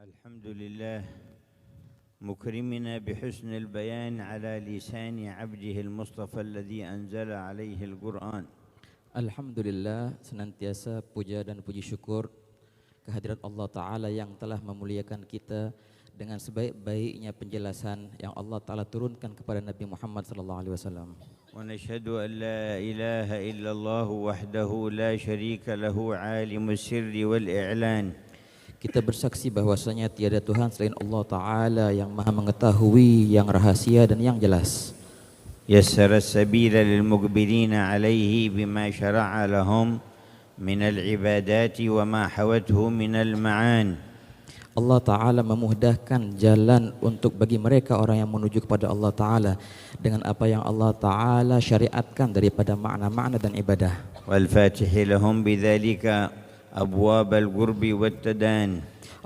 الحمد لله مكرمنا بحسن البيان على لسان عبده المصطفى الذي أنزل عليه القرآن. Alhamdulillah, senantiasa puja dan puji syukur kehadirat Allah Ta'ala yang telah memuliakan kita dengan sebaik-baiknya penjelasan yang Allah Ta'ala turunkan kepada Nabi Muhammad SAW. ونشهد أن لا إله إلا الله وحده لا شريك له عالم السر والإعلان. Kita bersaksi bahwasanya tiada Tuhan selain Allah Ta'ala yang maha mengetahui, yang rahasia dan yang jelas. يسر السبيل للمقبلين عليه بما شرع لهم من العبادات وما حوته من المعان. Allah Ta'ala memudahkan jalan untuk bagi mereka orang yang menuju kepada Allah Ta'ala dengan apa yang Allah Ta'ala syariatkan daripada makna-makna dan ibadah. والفاتح لهم بذلك أبواب القرب والتدان.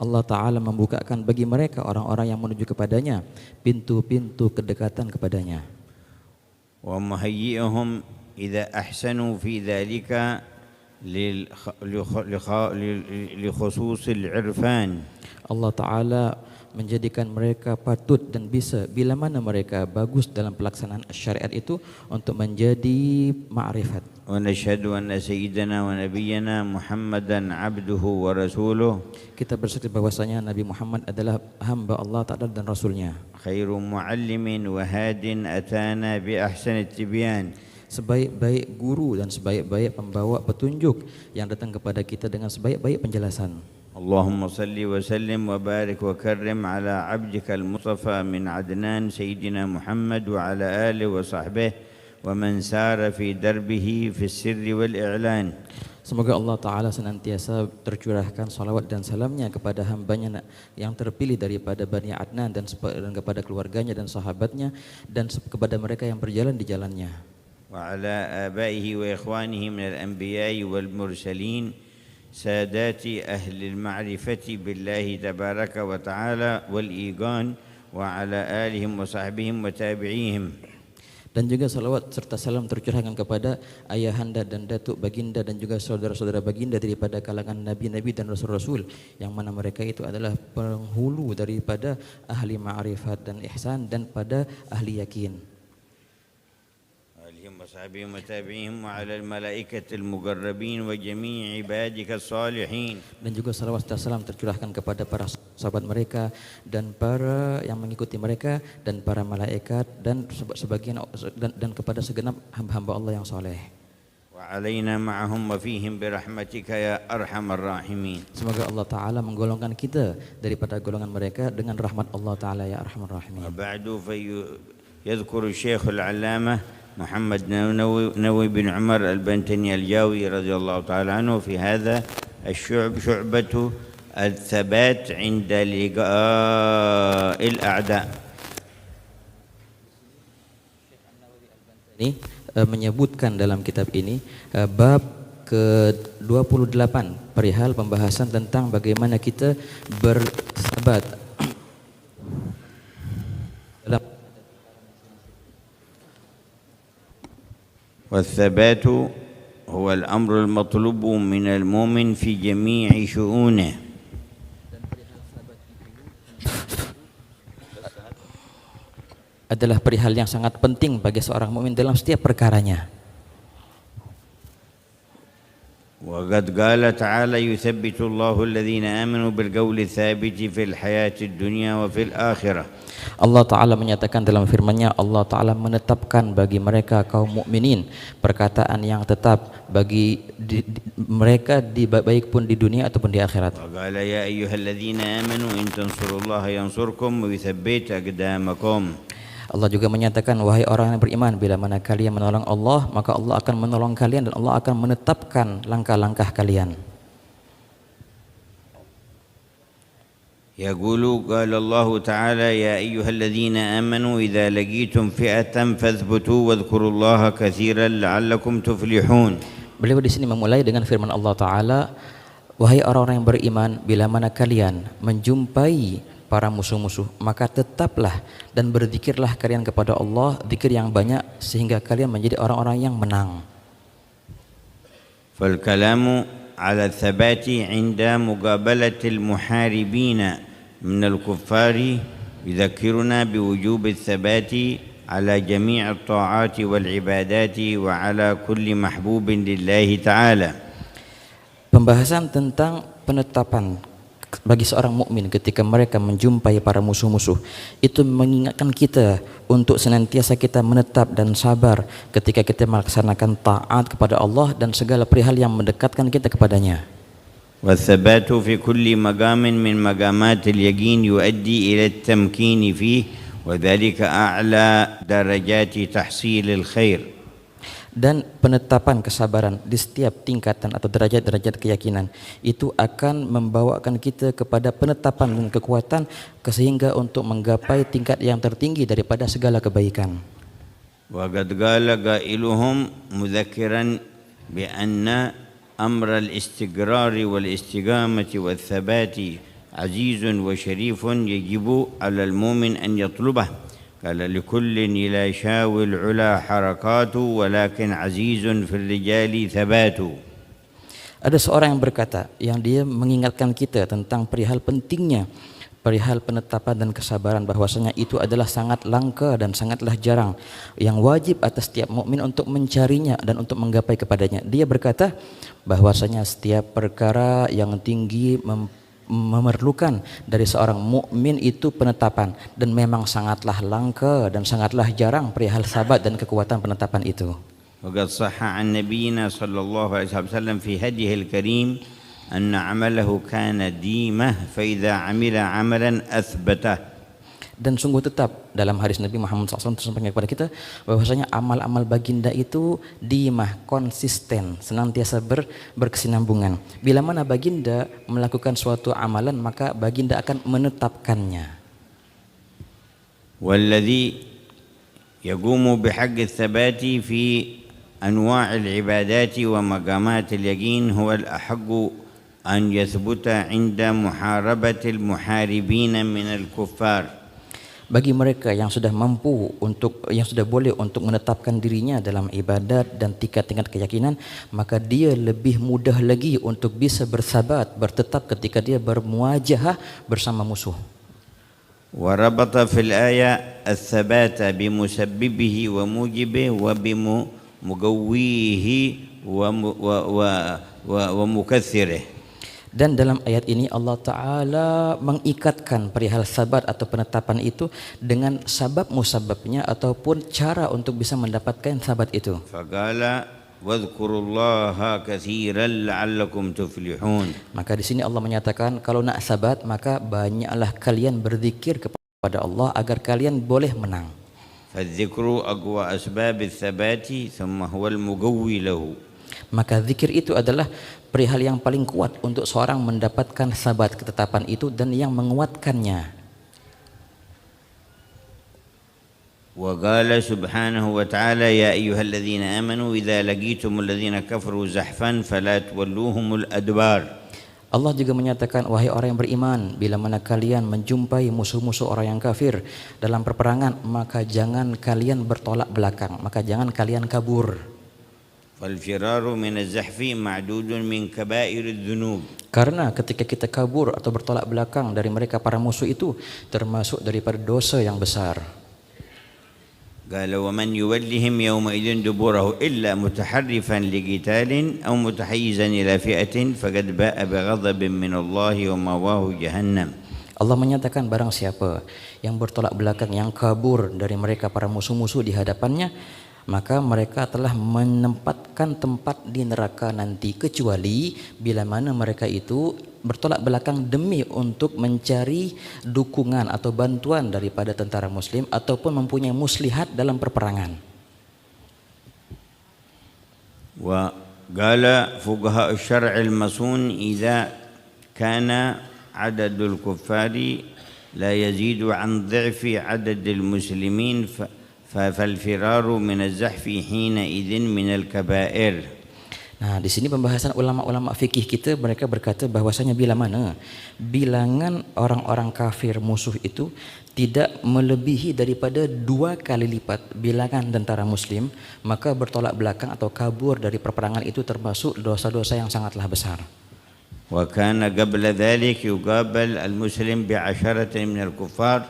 Allah Ta'ala membukakan bagi mereka orang-orang yang menuju kepadanya pintu-pintu kedekatan kepadanya. ومهيئهم إذا أحسنوا في ذلك لخصوص العرفان. Allah Ta'ala menjadikan mereka patut dan bisa bila mana mereka bagus dalam pelaksanaan syariat itu untuk menjadi ma'rifat. ونشهد أن سيدنا ونبينا محمدا عبده ورسوله. Kita bersaksi bahwasanya Nabi Muhammad adalah hamba Allah Ta'ala dan Rasulnya. خير معلم وهاد أتانا بأحسن التبيان. Sebaik-baik guru dan sebaik-baik pembawa petunjuk yang datang kepada kita dengan sebaik-baik penjelasan. اللهم صل وسلم وبارك وكرم على عبدك المصطفى من عدنان سيدنا محمد وعلى آله وصحبه ومن سار في دربه في السر والإعلان. Semoga Allah Ta'ala senantiasa tercurahkan salawat dan salamnya kepada hambanya yang terpilih daripada Bani Adnan dan kepada keluarganya dan sahabatnya dan kepada mereka yang berjalan di jalannya. وعلى آبائه وإخوانه من الأنبياء والمرسلين سادات أهل المعرفة بالله تبارك وتعالى والإيقان وعلى آلهم وصحبهم وتابعيهم. Dan juga salawat serta salam tercurahkan kepada ayahanda dan datuk baginda dan juga saudara-saudara baginda daripada kalangan nabi-nabi dan rasul-rasul yang mana mereka itu adalah penghulu daripada ahli ma'rifat dan ihsan dan pada ahli yakin. وصحبهم وتابعيهم وعلى الملائكة المقربين وجميع عبادك الصالحين. Dan juga salawat dan salam tercurahkan kepada para sahabat mereka dan para yang mengikuti mereka dan para malaikat dan sebagian dan kepada segenap hamba-hamba Allah yang soleh. وعلينا معهم وفيهم برحمتك يا أرحم الراحمين. Semoga Allah Ta'ala menggolongkan kita daripada golongan mereka dengan rahmat Allah Ta'ala ya Arhamar Rahimin. وبعد فيذكر الشيخ العلامة محمد نووي بن عمر البنتني الجاوي رضي الله تعالى عنه في هذا شعبة الثبات عند لقاء الأعداء. Ini menyebutkan dalam kitab ini bab ke-28 perihal pembahasan tentang bagaimana kita bersahabat dalam. والثبات هو الأمر المطلوب من المؤمن في جميع شؤونه. Adalah perihal yang sangat penting bagi seorang mukmin dalam setiap perkaranya. وقد قال تعالى يثبت الله الذين آمنوا بالقول الثابت في الحياة الدنيا وفي الآخرة. Allah Ta'ala menyatakan dalam firman-Nya, Allah Ta'ala menetapkan bagi mereka kaum mukminin perkataan yang tetap bagi mereka baik pun di dunia ataupun di akhirat. وقال يا أيها الذين آمنوا إن تنصروا الله ينصركم ويثبت أقدامكم. Allah juga menyatakan, wahai orang yang beriman, bila mana kalian menolong Allah, maka Allah akan menolong kalian dan Allah akan menetapkan langkah-langkah kalian. يقول قال الله تعالى يا أيها الذين آمنوا إذا لقيتم فئة فاثبتوا واذكروا الله كثيرا لعلكم تفلحون. Beliau di sini memulai dengan firman Allah Ta'ala, wahai orang-orang yang beriman, bila mana kalian menjumpai para musuh-musuh, maka tetaplah dan berzikirlah kalian kepada Allah, zikir yang banyak sehingga kalian menjadi orang-orang yang menang. فالكلام على الثبات عند مقابلة المحاربين من الكفار يذكرنا بوجوب الثبات على جميع الطاعات والعبادات وعلى كل محبوب لله تعالى. Pembahasan tentang penetapan bagi seorang mukmin ketika mereka menjumpai para musuh-musuh itu mengingatkan kita untuk senantiasa kita menetap dan sabar ketika kita melaksanakan taat kepada Allah dan segala perihal yang mendekatkan kita kepadanya. والثبات في كل مقام من مقامات اليقين يؤدي إلى التمكين فيه وذلك أعلى درجات تحصيل الخير. Dan penetapan kesabaran di setiap tingkatan atau derajat-derajat keyakinan itu akan membawakan kita kepada penetapan dan kekuatan sehingga untuk menggapai tingkat yang tertinggi daripada segala kebaikan. وقد قال قائلهم مذكرا بأن أمر الاستقرار والاستقامة والثبات عزيز وشريف يجب على المؤمن أن يطلبه. قال لكل إلى شاو العلا حركات ولكن عزيز في الرجال ثبات. Ada seorang yang berkata yang dia mengingatkan kita tentang perihal pentingnya perihal penetapan dan kesabaran, bahwasanya itu adalah sangat langka dan sangatlah jarang yang wajib atas setiap mukmin untuk mencarinya dan untuk menggapai kepadanya. Dia berkata bahwasanya setiap perkara yang tinggi memerlukan dari seorang mukmin itu penetapan, dan memang sangatlah langka dan sangatlah jarang perihal sabat dan kekuatan penetapan itu. وقد صح عن نبينا صلى الله عليه وسلم في هديه الكريم أن عمله كان ديمة فإذا عمل عملا أثبته. Dan sungguh tetap dalam hadis Nabi Muhammad SAW tersampaikan kepada kita bahwasanya amal-amal baginda itu dimah, konsisten, senantiasa berkesinambungan. Bila mana baginda melakukan suatu amalan, maka baginda akan menetapkannya. والذي يقوم بحق الثبات في أنواع العبادات ومقامات اليقين هو الأحق أن يثبت عند محاربة المحاربين من الكفار. Bagi mereka yang sudah mampu yang sudah boleh untuk menetapkan dirinya dalam ibadat dan tingkat-tingkat keyakinan, maka dia lebih mudah lagi untuk bisa bersabat, bertetap ketika dia bermuajahah bersama musuh. وربط في الآية الثبات بمسببه وموجبه وبمقويه ومكثره. Dan dalam ayat ini Allah Ta'ala mengikatkan perihal sabat atau penetapan itu dengan sabab musababnya ataupun cara untuk bisa mendapatkan sabat itu. Faqala wadhkurullaha katsiran la'allakum tuflihun. Maka di sini Allah menyatakan kalau nak sabat maka banyaklah kalian berzikir kepada Allah agar kalian boleh menang. Fadzikru aqwa asbabits tsabati thumma huwal muqawwi lahu. Maka zikir itu adalah perihal yang paling kuat untuk seorang mendapatkan sabat ketetapan itu dan yang menguatkannya. Wa qala subhanahu wa ta'ala ya ayyuhalladzina amanu idza laqitumul ladzina kafaru zahfan fala tuwalluhumul adbar. Allah juga menyatakan, wahai orang yang beriman, bila mana kalian menjumpai musuh-musuh orang yang kafir dalam perperangan, maka jangan kalian bertolak belakang, maka jangan kalian kabur. Fal-firaru min az-zahfi ma'dudun min kaba'iriz dzunub. Karena ketika kita kabur atau bertolak belakang dari mereka para musuh itu termasuk daripada dosa yang besar. Qala wa man yuwallihim yawma idzin duburahu illa mutaharrifan liqitalin aw mutahayyizan ila fi'atin faqad ba'a bighadabin min Allah wa mawahu jahannam. Allah menyatakan barang siapa yang bertolak belakang, yang kabur dari mereka para musuh-musuh di hadapannya, maka mereka telah menempatkan tempat di neraka nanti, kecuali bila mana mereka itu bertolak belakang demi untuk mencari dukungan atau bantuan daripada tentara muslim ataupun mempunyai muslihat dalam perperangan. Wa qala fuqaha asy-syar' al-masun idza kana 'adadul kuffari la yazidu 'an dhi'fi 'adadil muslimin فالفرار من الزحف حينئذ من الكبائر. Nah, di sini pembahasan ulama-ulama fikih kita, mereka berkata bahwasanya bila mana bilangan orang-orang kafir musuh itu tidak melebihi daripada 2 kali lipat bilangan tentara muslim, maka bertolak belakang atau kabur dari perperangan itu termasuk dosa-dosa yang sangatlah besar. وكان قبل ذلك يقابل المسلم ب10 من الكفار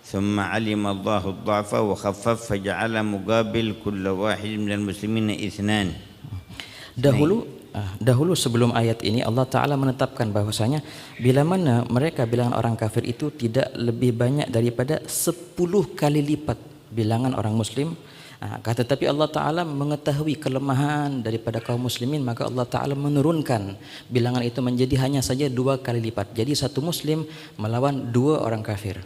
ثم علم الله الضعف وخفف فجعل مقابل كل واحد من المسلمين 2. Dahulu sebelum ayat ini Allah Ta'ala menetapkan bahwasanya bila mana mereka bilangan orang kafir itu tidak lebih banyak daripada 10 kali lipat bilangan orang muslim. Tetapi Allah Ta'ala mengetahui kelemahan daripada kaum muslimin, maka Allah Ta'ala menurunkan bilangan itu menjadi hanya saja 2 kali lipat. Jadi 1 muslim melawan 2 orang kafir.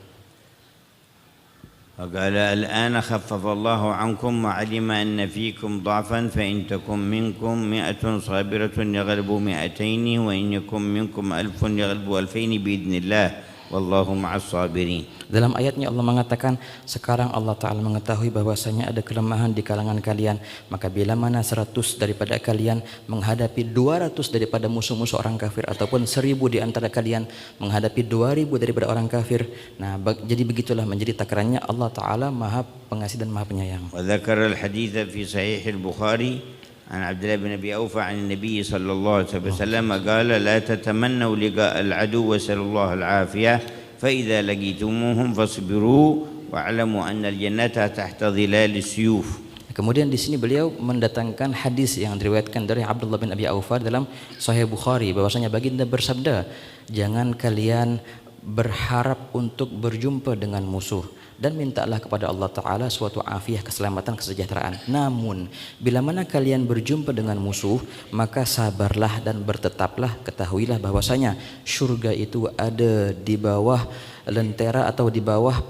وقال الآن خفف الله عنكم وعلم أن فيكم ضعفا فإن تكن منكم 100 صابرة يغلبوا 200 وإن يكن منكم 1000 يغلبوا 2000 بإذن الله والله مع الصابرين. Dalam ayatnya Allah mengatakan, sekarang Allah Ta'ala mengetahui bahwasanya ada kelemahan di kalangan kalian, maka bila mana 100 daripada kalian menghadapi 200 daripada musuh-musuh orang kafir, ataupun 1000 di antara kalian menghadapi 2000 daripada orang kafir, nah jadi begitulah menjadi takarannya. Allah Ta'ala Maha Pengasih dan Maha Penyayang. وذكر الحديث في صحيح البخاري عن عبد الله بن أبي أوفى عن النبي صلى الله عليه وسلم قال لا تتمنوا لقاء العدو واسألوا الله العافية فإذا لقيتموهم فاصبروا واعلموا أن الجنة تحت ظلال السيوف. Kemudian di sini beliau mendatangkan hadis yang diriwayatkan dari Abdullah bin Abi Aufa dalam Sahih Bukhari bahwasanya baginda bersabda, jangan kalian berharap untuk berjumpa dengan musuh dan mintalah kepada Allah Ta'ala suatu afiah, keselamatan, kesejahteraan. Namun bila mana kalian berjumpa dengan musuh, maka sabarlah dan bertetaplah, ketahuilah bahwasanya surga itu ada di bawah lentera atau di bawah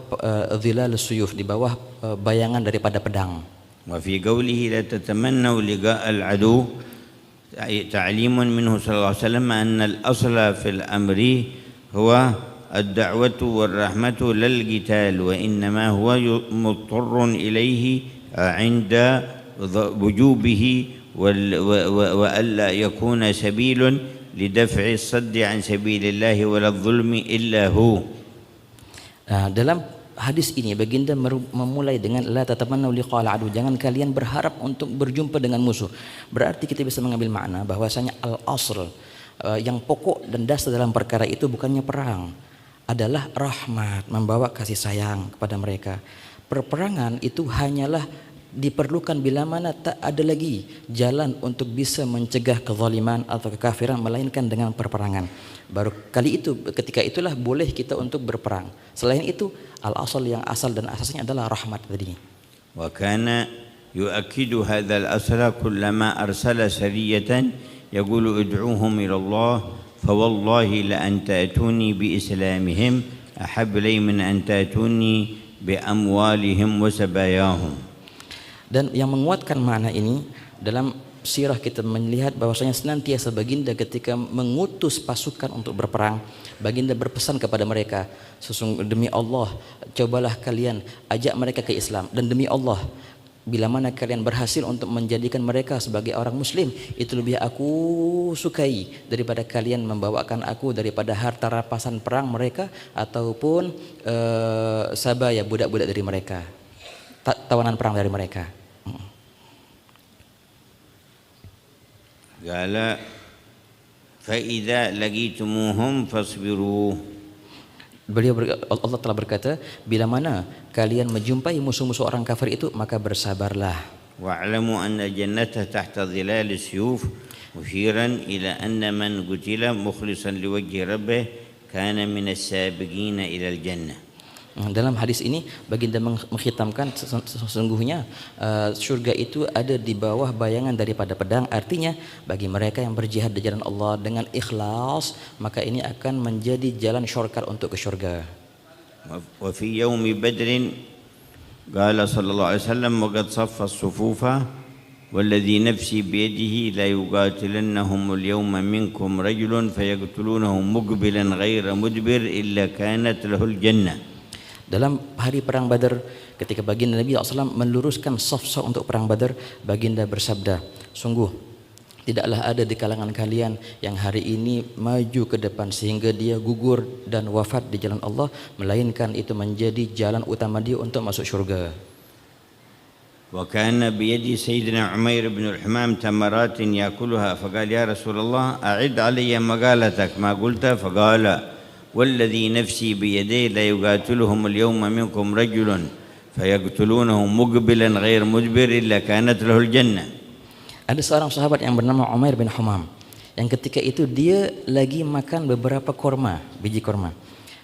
dhilal suyuf, di bawah bayangan daripada pedang. وفي قوله لا تتمنوا لقاء العدو تعليم منه صلى الله عليه وسلم أن الأصل في الأمر هو الدعوة والرحمة لا القتال وإنما هو مضطر إليه عند وجوبه وألا يكون سبيل لدفع الصد عن سبيل الله ولا الظلم إلا هو. Dalam hadis ini baginda memulai dengan la tatamannu liqa'al adu, jangan kalian berharap untuk berjumpa dengan musuh. Berarti kita bisa mengambil makna bahwasanya al-asl yang pokok dan dasar dalam perkara itu bukannya perang, adalah rahmat, membawa kasih sayang kepada mereka. Perperangan itu hanyalah diperlukan bila mana tak ada lagi jalan untuk bisa mencegah kezaliman atau kekafiran melainkan dengan perperangan. Baru kali itu, ketika itulah boleh kita untuk berperang. Selain itu al-asal yang asal dan asasnya adalah rahmat tadi. Wa kana yu'akkidu hadzal asla kullama arsala sariyatan yaqulu ud'uhum ila Allah fa wallahi la an ta'tuni bi islamihim ahab li min an ta'tuni bi amwalihim wa sabayahum. Dan yang menguatkan makna ini dalam sirah kita melihat bahwasanya senantiasa baginda ketika mengutus pasukan untuk berperang, baginda berpesan kepada mereka, demi Allah cobalah kalian ajak mereka ke Islam, dan demi Allah bila mana kalian berhasil untuk menjadikan mereka sebagai orang muslim, itu lebih aku sukai daripada kalian membawakan aku daripada harta rampasan perang mereka ataupun sabaya, budak-budak dari mereka, tawanan perang dari mereka. Qala fa idza laqitumuhum fasbiru. Allah telah berkata, bila mana kalian menjumpai musuh-musuh orang kafir itu, maka bersabarlah. Wa'lamu anna jannata tahta dhilal as-suyuf mushiran ila anna man qutila mukhlishan liwajhi rabbih kana min as-sabiqina ila al-jannah. Dalam hadis ini baginda menghitamkan sesungguhnya surga itu ada di bawah bayangan daripada pedang. Artinya bagi mereka yang berjihad di jalan Allah dengan ikhlas, maka ini akan menjadi jalan shortcut untuk ke surga. Wa fi yaumi badrin qala sallallahu alaihi wasallam wa qad saffa as-sufufa والذي نفسي بيده لا يقاتلنهم اليوم منكم رجل فيقتلونهم مقبلا غير مدبر إلا كانت له الجنة. Dalam hari perang Badar, ketika baginda Nabi SAW meluruskan saf-saf untuk perang Badar, baginda bersabda, sungguh tidaklah ada di kalangan kalian yang hari ini maju ke depan sehingga dia gugur dan wafat di jalan Allah, melainkan itu menjadi jalan utama dia untuk masuk syurga. وكان بيد سيدنا عمير بن الحمام تمرات يأكلها فقال يا رسول الله أعد علي مقالتك ما قلت فقال والذي نفسي بيديه لا يقاتلهم اليوم منكم رجل فيقتلونه مقبلا غير مدبر إلا كانت له الجنة. Ada seorang sahabat yang bernama Umair bin Humam, yang ketika itu dia lagi makan beberapa korma, biji korma.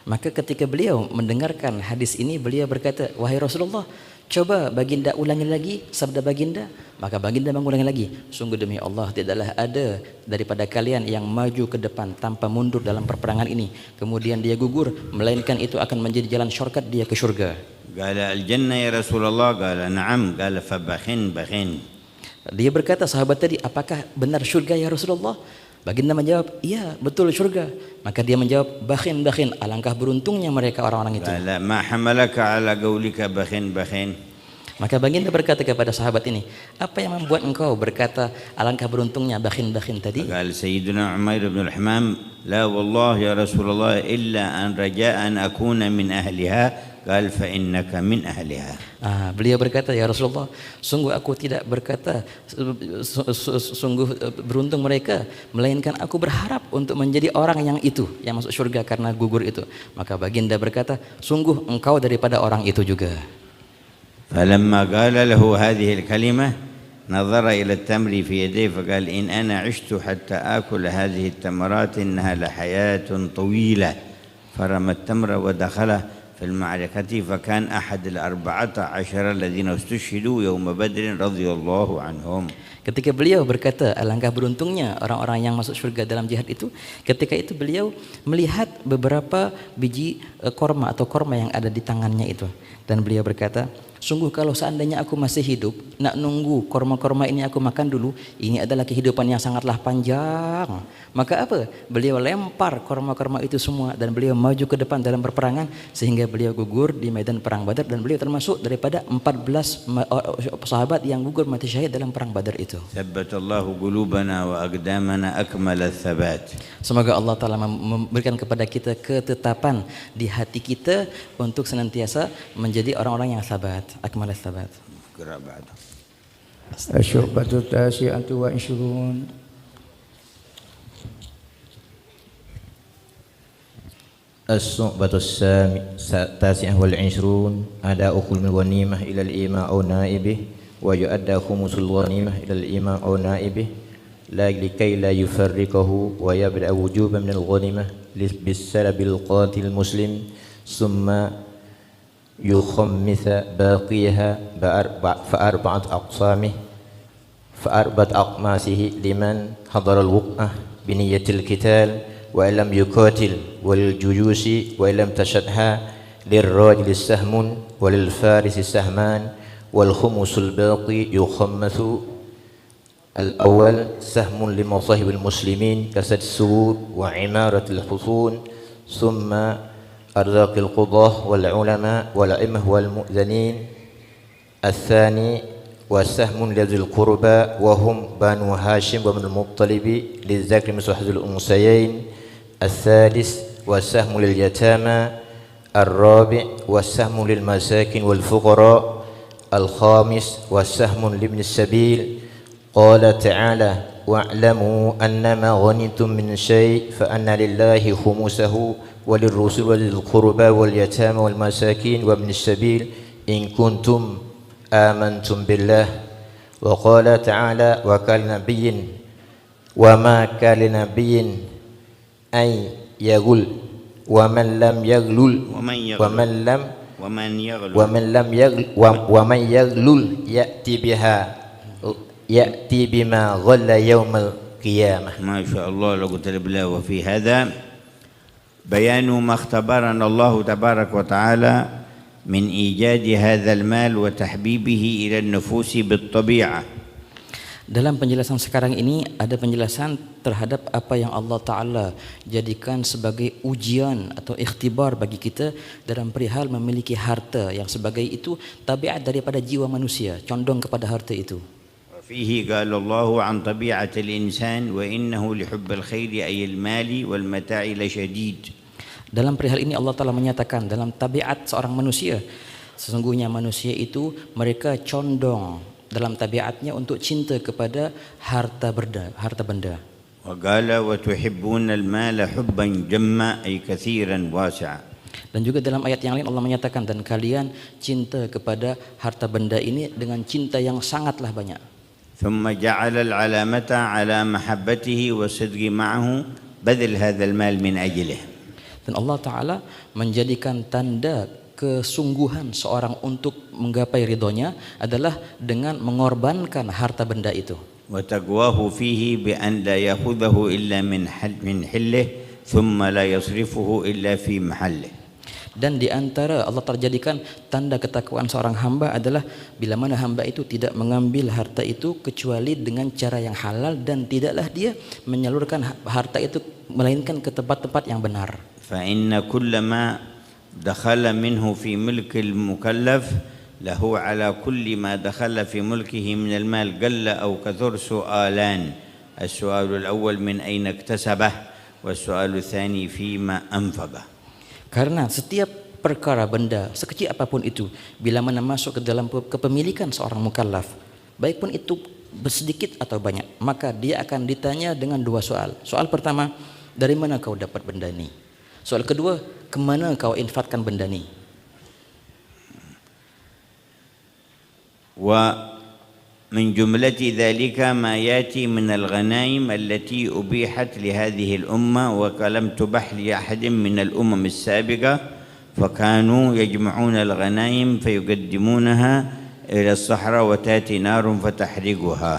Maka ketika beliau mendengarkan hadis ini, beliau berkata, wahai Rasulullah, coba baginda ulangi lagi sabda baginda. Maka baginda mengulangi lagi, sungguh demi Allah tidaklah ada daripada kalian yang maju ke depan tanpa mundur dalam perperangan ini kemudian dia gugur, melainkan itu akan menjadi jalan shortcut dia ke surga. قال الجنة يا رسول الله قال نعم قال فبخن بخن. Dia berkata, sahabat tadi, apakah benar surga ya Rasulullah? Baginda menjawab, iya betul surga. Maka dia menjawab, bakhin bakhin, alangkah beruntungnya mereka orang-orang itu. قال ما حملك على قولك بخن بخن. Maka baginda berkata kepada sahabat ini, apa yang membuat engkau berkata alangkah beruntungnya bakhin bakhin tadi? قال سيدنا عمير بن الحمام لا والله يا رسول الله إلا أن رجاء أن أكون من أهلها. قال فإنك من أهلها. Beliau berkata, ya Rasulullah, sungguh aku tidak berkata sungguh beruntung mereka, melainkan aku berharap untuk menjadi orang yang itu, yang masuk surga karena gugur itu. Maka baginda berkata, sungguh engkau daripada orang itu juga. فلما قال له هذه الكلمة نظر إلى التمر في يديه فقال إن أنا عشت حتى آكل هذه التمرات إنها لحياة طويلة. فرمى التمر ودخله في المعركة فكان أحد 14 الذين استشهدوا يوم بدر رضي الله عنهم. Ketika beliau berkata alangkah beruntungnya orang-orang yang masuk surga dalam jihad itu, ketika itu beliau melihat beberapa biji korma atau korma yang ada di tangannya itu, dan beliau berkata, sungguh kalau seandainya aku masih hidup, nak nunggu korma-korma ini aku makan dulu, ini adalah kehidupan yang sangatlah panjang. Maka apa? Beliau lempar korma-korma itu semua dan beliau maju ke depan dalam perperangan sehingga beliau gugur di medan perang Badar, dan beliau termasuk daripada 14 sahabat yang gugur mati syahid dalam perang Badar itu. Sabbatallahu qulubana wa aqdamana akmal ats-tsabat. Semoga Allah Ta'ala memberikan kepada kita ketetapan di hati kita untuk senantiasa menjadi orang-orang yang sabat. أكمل الثبات. الشعبة التاسعة والعشرون الشعبة التاسعة والعشرون أداء خلم الغنيمة إلى الإمام أو نائبه ويؤدى خمس الغنيمة إلى الإمام أو نائبه لكي لا يفرقه ويبدأ وجوبا من الغنيمة بالسلب القاتل المسلم ثم يخمس باقيها فأربعة أقماسه لمن حضر الوقعة بنية القتال وإن لم يقاتل، وللجيوش وإن لم تشهدها للراجل سهم وللفارس سهمان، والخمس الباقي يخمس الأول سهم لمصاهب المسلمين كسد السور وعمارة الحصون، ثم أرزاق القضاة والعلماء والأئمة والمؤذنين. الثاني وسهم لذي القربى وهم بنو هاشم وبن المطلب للذكر مثل حظ الأنثيين. الثالث وسهم لليتامى. الرابع وسهم للمساكين والفقراء. الخامس وسهم لابن السبيل. قال تعالى واعلموا أنما غنمتم من شيء فأن لله خمسه وللرسل ولذي القربى واليتامى والمساكين وابن السبيل إن كنتم آمنتم بالله. وقال تعالى وما كان لنبي أن يغل ومن لم يغلل يأتي بما غل يوم القيامة. ما شاء الله لا قوة إلا بالله. وفي هذا بيان ما اختبرنا الله تبارك وتعالى من إيجاد هذا المال وتحبيبه إلى النفوس بالطبيعة. Dalam penjelasan sekarang ini ada penjelasan terhadap apa yang Allah Ta'ala jadikan sebagai ujian atau ikhtibar bagi kita dalam perihal memiliki harta yang sebagai itu tabiat daripada jiwa manusia, condong kepada harta itu. فيه قال الله عن طبيعة الإنسان وإنه لحب الخير أي المال والمتاع لشديد. Dalam perihal ini Allah Ta'ala menyatakan dalam tabiat seorang manusia, Sesungguhnya manusia itu mereka condong dalam tabiatnya untuk cinta kepada harta benda. وقال وتحبون المال حبا جما أي كثيرا واسعا. Dan juga dalam ayat yang lain Allah menyatakan, dan kalian cinta kepada harta benda ini dengan cinta yang sangatlah banyak. ثم جعل العلامة على محبته والصدق معه بذل هذا المال من أجله. Dan Allah Ta'ala menjadikan tanda kesungguhan seorang untuk menggapai ridhonya adalah dengan mengorbankan harta benda itu. وتقواه فيه بأن لا يأخذه إلا من حله ثم لا يصرفه إلا في محله. Dan di antara Allah terjadikan tanda ketakwaan seorang hamba adalah bila mana hamba itu tidak mengambil harta itu kecuali dengan cara yang halal, dan tidaklah dia menyalurkan harta itu melainkan ke tempat-tempat yang benar. فإن كل ما دخل منه في ملك المكلف له على كل ما دخل في ملكه من المال قل أو كثر سؤالان. السؤال الأول من أين اكتسبه والسؤال الثاني فيما أنفقه. Karena setiap perkara benda sekecil apapun itu, bila mana masuk ke dalam kepemilikan seorang mukallaf, baik pun itu sedikit atau banyak, maka dia akan ditanya dengan dua soal. Soal pertama, dari mana kau dapat benda ini? Soal kedua, kemana kau infakkan benda ini? ومن جملة ذلك ما يأتي من الغنائم التي أبيحت لهذه الأمة ولم تبح لأحد من الأمم السابقة، فكانوا يجمعون الغنائم فيقدمونها إلى الصحراء وتأتي نار فتحرقها.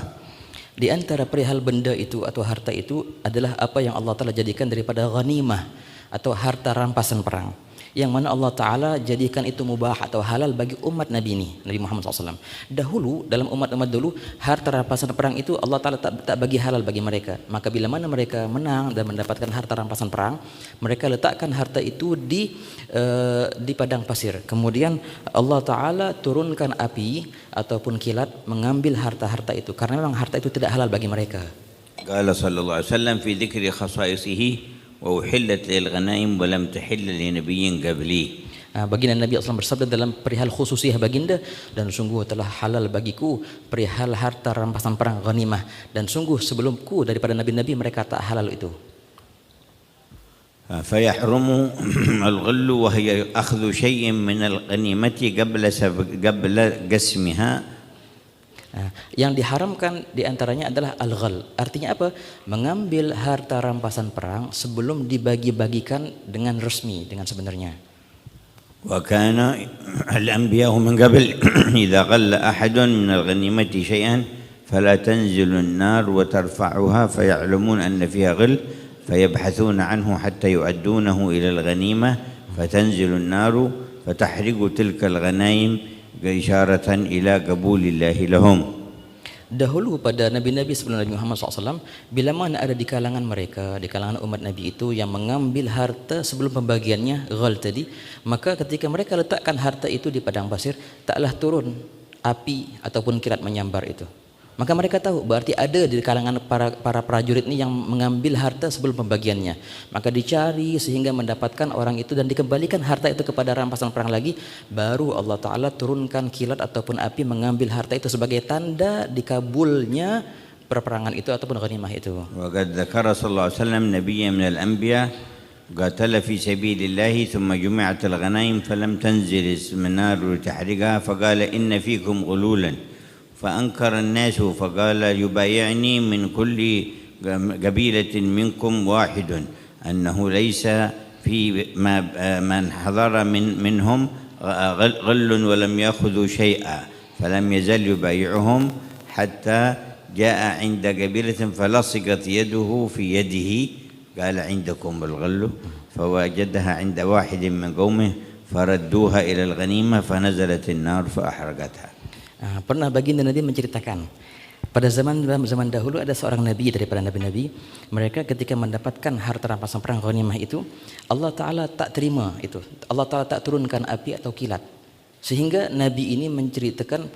Di antara perihal benda itu atau harta itu adalah apa yang Allah Ta'ala jadikan daripada ghanimah atau harta rampasan perang, yang mana Allah Ta'ala jadikan itu mubah atau halal bagi umat Nabi ini, Nabi Muhammad SAW. Dahulu dalam umat-umat dulu, harta rampasan perang itu Allah Ta'ala tak bagi halal bagi mereka. Maka bila mana mereka menang dan mendapatkan harta rampasan perang, mereka letakkan harta itu di padang pasir. Kemudian Allah Ta'ala turunkan api ataupun kilat mengambil harta-harta itu, karena memang harta itu tidak halal bagi mereka. Qala sallallahu alaihi wasallam fi dzikri khasaisihi وأحلت للغنائم ولم تحل لنبي قبلي. Baginda Nabi SAW bersabda dalam perihal khususiyah baginda, dan sungguh telah halal bagiku perihal harta rampasan perang ghanimah, dan sungguh sebelumku daripada nabi-nabi mereka tak halal itu. فيحرم الغل وهي أخذ شيء من الغنيمة قبل قسمها. Yang diharamkan diantaranya adalah al-ghal. Artinya apa? Mengambil harta rampasan perang sebelum dibagi-bagikan dengan resmi, dengan sebenarnya. وكان الأنبياء من قبل إذا غل أحد من الغنيمة شيئا فلا تنزل النار وترفعها فيعلمون أن فيها غل فيبحثون عنه حتى يؤدونه إلى الغنيمة فتنزل النار فتحرق تلك الغنائم إشارة إلى قبول الله لهم. Dahulu pada nabi-nabi sebelum Nabi Muhammad SAW, bila mana ada di kalangan mereka, di kalangan umat Nabi itu yang mengambil harta sebelum pembagiannya, ghal tadi, maka ketika mereka letakkan harta itu di padang pasir, taklah turun api ataupun kilat menyambar itu. Maka mereka tahu berarti ada di kalangan para prajurit ini yang mengambil harta sebelum pembagiannya. Maka dicari sehingga mendapatkan orang itu dan dikembalikan harta itu kepada rampasan perang lagi. Baru Allah Ta'ala turunkan kilat ataupun api mengambil harta itu sebagai tanda dikabulnya perperangan itu ataupun ghanimah itu. وقد ذكر صلى الله عليه وسلم نبيا من الأنبياء قاتل في سبيل الله ثم جمعت الغنائم فلم تنزل النار لتحرقها فقال إن فيكم غلولا فأنكر الناس فقال يبايعني من كل قبيلة منكم واحد أنه ليس في من حضر منهم غل ولم يأخذوا شيئا فلم يزل يبايعهم حتى جاء عند قبيلة فلصقت يده في يده قال عندكم الغل فوجدها عند واحد من قومه فردوها إلى الغنيمة فنزلت النار فأحرقتها. Pernah baginda Nabi menceritakan pada zaman dahulu ada seorang nabi daripada nabi-nabi, mereka ketika mendapatkan harta rampasan perang ghanimah itu, Allah Ta'ala tak terima itu, Allah Ta'ala tak turunkan api atau kilat, sehingga nabi ini menceritakan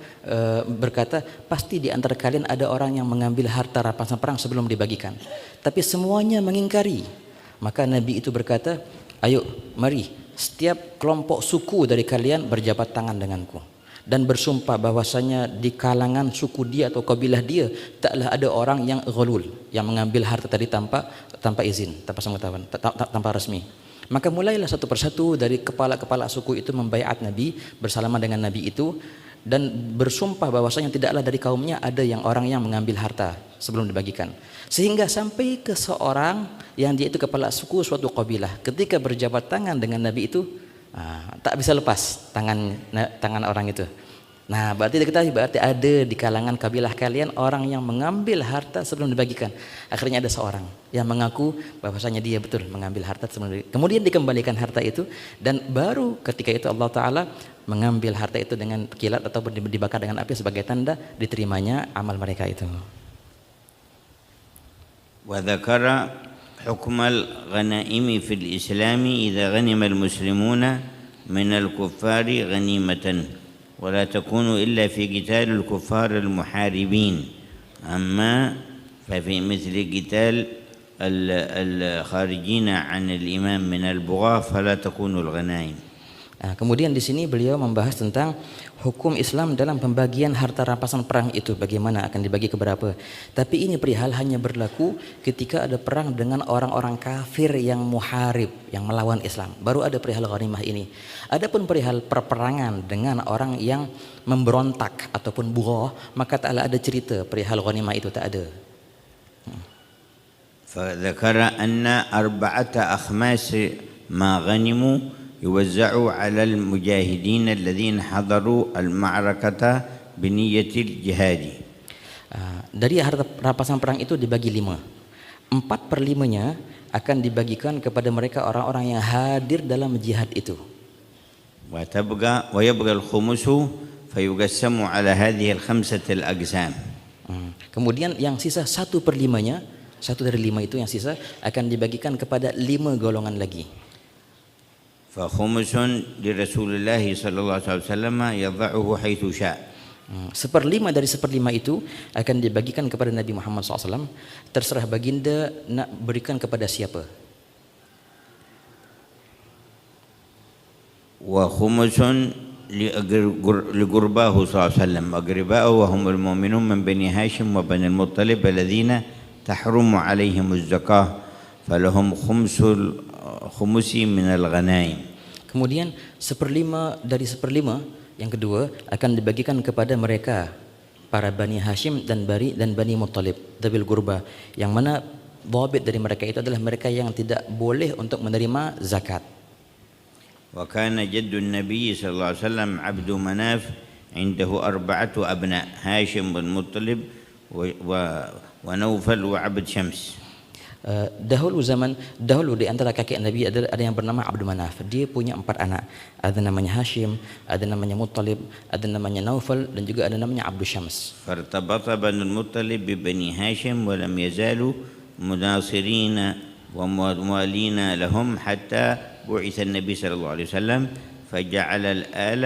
berkata, pasti di antara kalian ada orang yang mengambil harta rampasan perang sebelum dibagikan, tapi semuanya mengingkari. Maka nabi itu berkata, ayo mari setiap kelompok suku dari kalian berjabat tangan denganku dan bersumpah bahwasanya di kalangan suku dia atau kabilah dia taklah ada orang yang ghulul, yang mengambil harta tadi tanpa izin, tanpa pengetahuan, tanpa resmi. Maka mulailah satu persatu dari kepala-kepala suku itu membaiat Nabi, bersalaman dengan Nabi itu, dan bersumpah bahwasanya tidaklah dari kaumnya ada yang orang yang mengambil harta sebelum dibagikan. Sehingga sampai ke seorang yang dia itu kepala suku suatu kabilah, ketika berjabat tangan dengan Nabi itu tak bisa lepas tangan orang itu. Nah, berarti ada di kalangan kabilah kalian orang yang mengambil harta sebelum dibagikan. Akhirnya ada seorang yang mengaku bahwasanya dia betul mengambil harta sebelum dibagikan. Kemudian dikembalikan harta itu, dan baru ketika itu Allah Ta'ala mengambil harta itu dengan kilat ataupun dibakar dengan api sebagai tanda diterimanya amal mereka itu. Wa dzakara hukmal ghanaimi fil islami idza ghanima al muslimuna min al kuffari ghanimatan ولا تكون إلا في قتال الكفار المحاربين أما ففي مثل قتال الخارجين عن الإمام من البغاة فلا تكون الغنائم. Kemudian di sini beliau membahas tentang hukum Islam dalam pembagian harta rampasan perang itu, bagaimana akan dibagi ke berapa. Tapi ini perihal hanya berlaku ketika ada perang dengan orang-orang kafir yang muharib, yang melawan Islam. Baru ada perihal ghanimah ini. Adapun perihal perperangan dengan orang yang memberontak ataupun bughah, maka taklah ada cerita perihal ghanimah itu, tak ada. فذكر أن 4 أخماس ما غنموا يوزعوا على المجاهدين الذين حضروا المعركة بنية الجهاد. Dari harta rampasan perang itu dibagi 5. 4/5-nya akan dibagikan kepada mereka orang-orang yang hadir dalam jihad itu. ويبقى الخمس فيقسم على هذه ال5 الأقسام. Kemudian yang sisa 1/5-nya, 1 dari 5 itu yang sisa akan dibagikan kepada 5 golongan lagi. فخمس لرسول الله صلى الله عليه وسلم يضعه حيث شاء. 1/5 dari 1/5 itu akan dibagikan kepada Nabi Muhammad SAW. Terserah baginda nak berikan kepada siapa. وخمس لقرباه صلى الله عليه وسلم أقرباءه وهم المؤمنون من بني هاشم وبني المطلب الذين تحرم عليهم الزكاة فلهم خمس من الغنائم. Kemudian 1/5 dari 1/5 yang kedua akan dibagikan kepada mereka para Bani Hashim dan Bani Muttalib, Dhabil Qurba, yang mana dhabit dari mereka itu adalah mereka yang tidak boleh untuk menerima zakat. وكان جد النبي صلى الله عليه وسلم عبد مناف عنده 4 أبناء هاشم بن مطلب ونوفل وعبد شمس. Dahulu di antara kakek Nabi ada yang bernama Abdul Manaf. Dia punya 4 anak. Ada namanya Hashim, ada namanya Muttalib, ada namanya Naufal, dan juga ada namanya Abdul Syams. فارتبط بنو المطلب ببني هاشم ولم يزالوا مناصرين وموالين لهم حتى بعث النبي صلى الله عليه وسلم فجعل الآل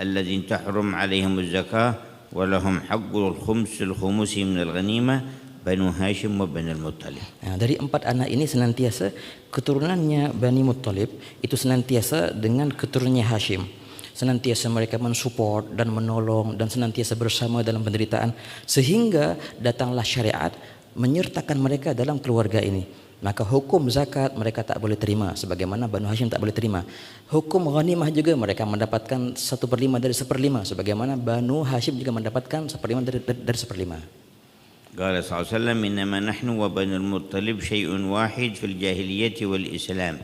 الذين تحرم عليهم الزكاة ولهم حق الخمس من الغنيمة Banu Hashim wa Bani Muttalib. Dari 4 anak ini senantiasa keturunannya Bani Muttalib itu senantiasa dengan keturunannya Hashim. Senantiasa mereka mensupport dan menolong dan senantiasa bersama dalam penderitaan, sehingga datanglah syariat menyertakan mereka dalam keluarga ini. Maka hukum zakat mereka tak boleh terima, sebagaimana Banu Hashim tak boleh terima. Hukum ghanimah juga mereka mendapatkan 1/5 dari 1/5, sebagaimana Banu Hashim juga mendapatkan 1/5 dari 1/5. قال صلى الله عليه وسلم إنما نحن وبنو المطلب شيء واحد في الجاهلية والإسلام.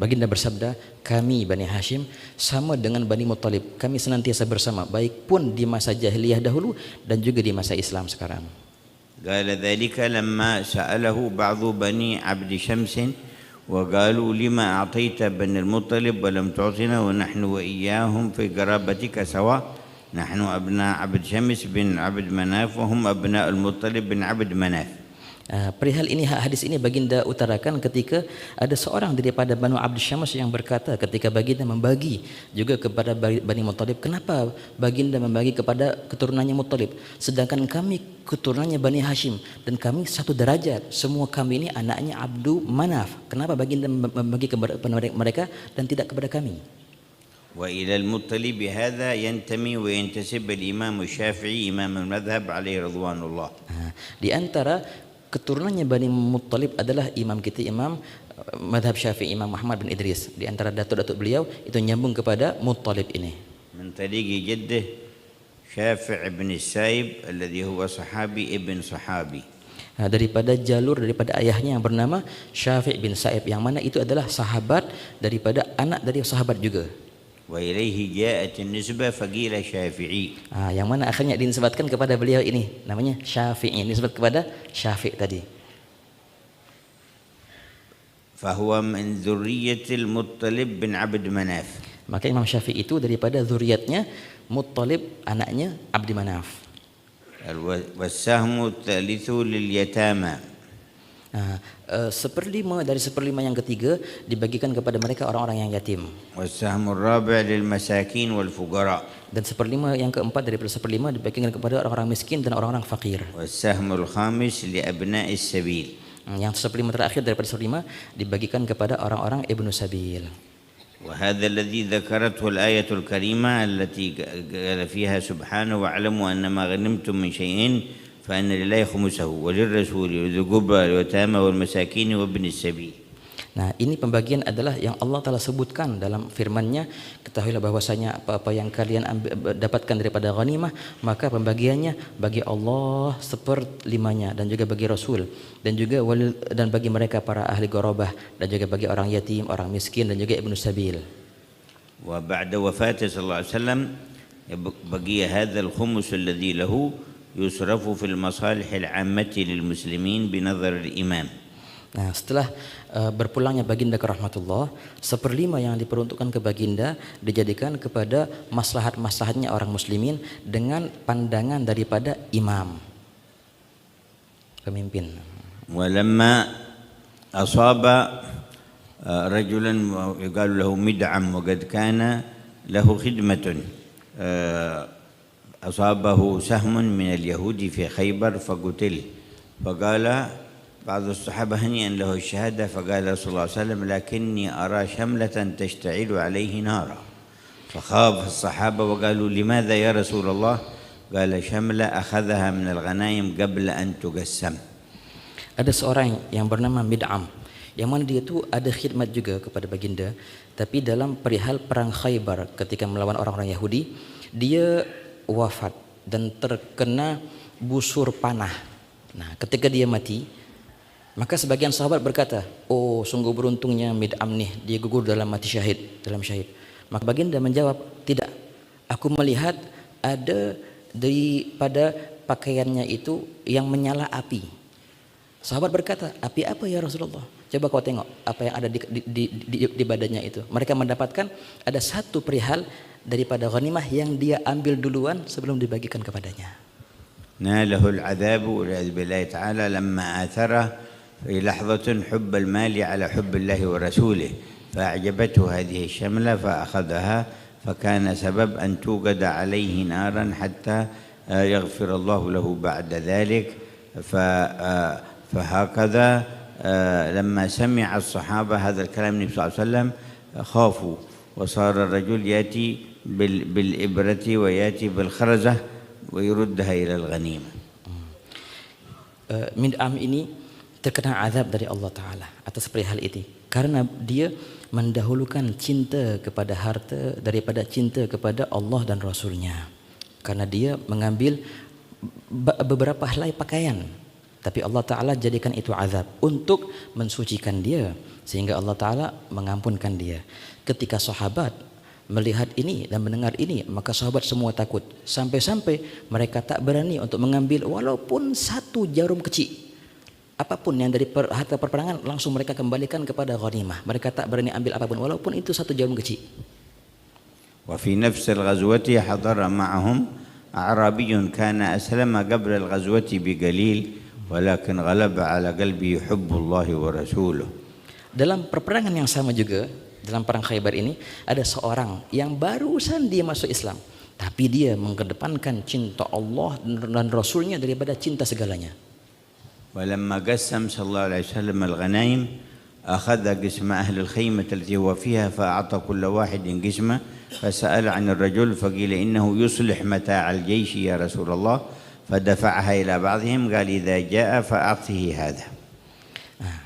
Baginda bersabda, kami Bani Hashim sama dengan Bani Muttalib. Kami senantiasa bersama, baik pun di masa jahiliyah dahulu dan juga di masa Islam sekarang. قال ذلك لما سأله بعض بني عبد شمس وقالوا لما أعطيت بني المطلب ولم تعطنا ونحن وإياهم في قرابتك سواء نحن أبناء عبد شمس بن عبد مناف وهم أبناء المطلب بن عبد مناف. Perihal ini, hadis ini baginda utarakan ketika ada seorang daripada Banu Abd Syams yang berkata ketika baginda membagi juga kepada Bani Muttalib, kenapa baginda membagi kepada keturunannya Muttalib sedangkan kami keturunannya Bani Hashim dan kami satu derajat, semua kami ini anaknya Abdu Manaf, kenapa baginda membagi kepada mereka dan tidak kepada kami? وإلى المطلب هذا ينتمي وينتسب الإمام الشافعي إمام المذهب عليه رضوان الله. Di antara keturunannya Bani Muttalib adalah imam kita, imam madhab Syafi'i, Imam Muhammad bin Idris. Di antara datuk-datuk beliau itu nyambung kepada Muttalib ini. من طريق جده شافع بن السائب الذي هو صحابي ابن صحابي. Daripada jalur daripada ayahnya yang bernama Syafi' bin Sa'ib, yang mana itu adalah sahabat daripada anak dari sahabat juga. وإليه جاءت النسبة فقيل شافعي. Yang mana akhirnya dinisbatkan kepada beliau ini namanya Syafi'i, nisbat kepada Syafi' tadi. فهو من ذرية المطلب بن عبد مناف. Maka Imam Syafi'i itu daripada zuriatnya Muttalib, anaknya Abdi Manaf. والسهم الثالث لليتامى. Seperlima dari seperlima yang ketiga dibagikan kepada mereka orang-orang yang yatim. والسهم الرابع للمساكين والفقراء. Dan seperlima yang keempat daripada seperlima dibagikan kepada orang-orang miskin dan orang-orang fakir. والسهم الخامس لأبناء السبيل. Yang seperlima terakhir daripada seperlima dibagikan kepada orang-orang Ibnu Sabil. وهذا الذي ذكرته الآية الكريمة التي قال فيها سبحانه واعلموا أن ما غنمتم من شيء فأن لله خمسه وللرسول وذي القربى واليتامى والمساكين وابن السبيل. Nah, ini pembagian adalah yang Allah Ta'ala sebutkan dalam firman-Nya, ketahuilah bahwasanya apa-apa yang kalian dapatkan daripada ghanimah, maka pembagiannya bagi Allah seperlimanya dan juga bagi Rasul dan juga dan bagi mereka para ahli ghurabah dan juga bagi orang yatim, orang miskin dan juga Ibnu Sabil. وبعد وفاته صلى الله عليه وسلم بقي هذا الخمس الذي له يصرف في المصالح العامة للمسلمين بنظر الإمام. Nah, setelah berpulangnya baginda ke rahmatullah, seperlima yang diperuntukkan ke baginda dijadikan kepada maslahat-maslahatnya orang muslimin dengan pandangan daripada imam, pemimpin. ولما أصاب رجلا يقال له مدعم وقد كان له خدمة أصابه سهم من اليهود في خيبر فقتل فقال بعض الصحابة هنيئا له الشهادة فقال رسول الله صلى الله عليه وسلم لكني أرى شملة تشتعل عليه نارا فخاف الصحابة وقالوا لماذا يا رسول الله قال شملة أخذها من الغنائم قبل أن تقسم. Ada seorang yang bernama Mid'am, yang mana dia itu ada khidmat juga kepada baginda, tapi dalam perihal perang Khaybar ketika melawan orang-orang Yahudi, dia wafat dan terkena busur panah. Nah, ketika dia mati, maka sebagian sahabat berkata, oh sungguh beruntungnya Mid'am nih, dia gugur dalam mati syahid, dalam syahid. Maka baginda menjawab, tidak, aku melihat ada daripada pakaiannya itu yang menyala api. Sahabat berkata, api apa ya Rasulullah? Coba kau tengok apa yang ada di badannya itu. Mereka mendapatkan ada satu perihal daripada ghanimah yang dia ambil duluan sebelum dibagikan kepadanya. ناله العذاب والعياذ بالله تعالى لما آثره في لحظة حب المال على حب الله ورسوله فأعجبته هذه الشملة فأخذها فكان سبب أن توقد عليه نارا حتى يغفر الله له بعد ذلك فهكذا لما سمع الصحابة هذا الكلام النبي صلى الله عليه وسلم خافوا وصار الرجل يأتي بالإبرة ويأتي بالخرزة ويردها إلى الغنيمة. Mid'am ini terkena azab dari Allah Ta'ala atas perihal itu karena dia mendahulukan cinta kepada harta daripada cinta kepada Allah dan Rasulnya, karena dia mengambil beberapa helai pakaian, tapi Allah Ta'ala jadikan itu azab untuk mensucikan dia sehingga Allah Ta'ala mengampunkan dia. Ketika sahabat melihat ini dan mendengar ini, maka sahabat semua takut sampai-sampai mereka tak berani untuk mengambil walaupun satu jarum kecil. Apapun yang dari harta perperangan langsung mereka kembalikan kepada ghanimah. Mereka tak berani ambil apapun walaupun itu satu jarum kecil. وفي نفس الغزوة حضر معهم أعرابي كان أسلم قبل الغزوة بقليل ولكن غلب على قلبه حب الله ورسوله. Dalam peperangan yang sama juga, dalam perang Khaybar ini ada seorang yang barusan dia masuk Islam, tapi dia mengedepankan cinta Allah dan Rasulnya daripada cinta segalanya. ولما قسم صلى الله عليه وسلم الغنائم أخذ قسم أهل الخيمة التي هو فيها فأعطى كل واحد قسمه فسأل عن الرجل فقيل إنه يصلح متاع الجيش يا رسول الله فدفعها إلى بعضهم قال إذا جاء فأعطه هذا.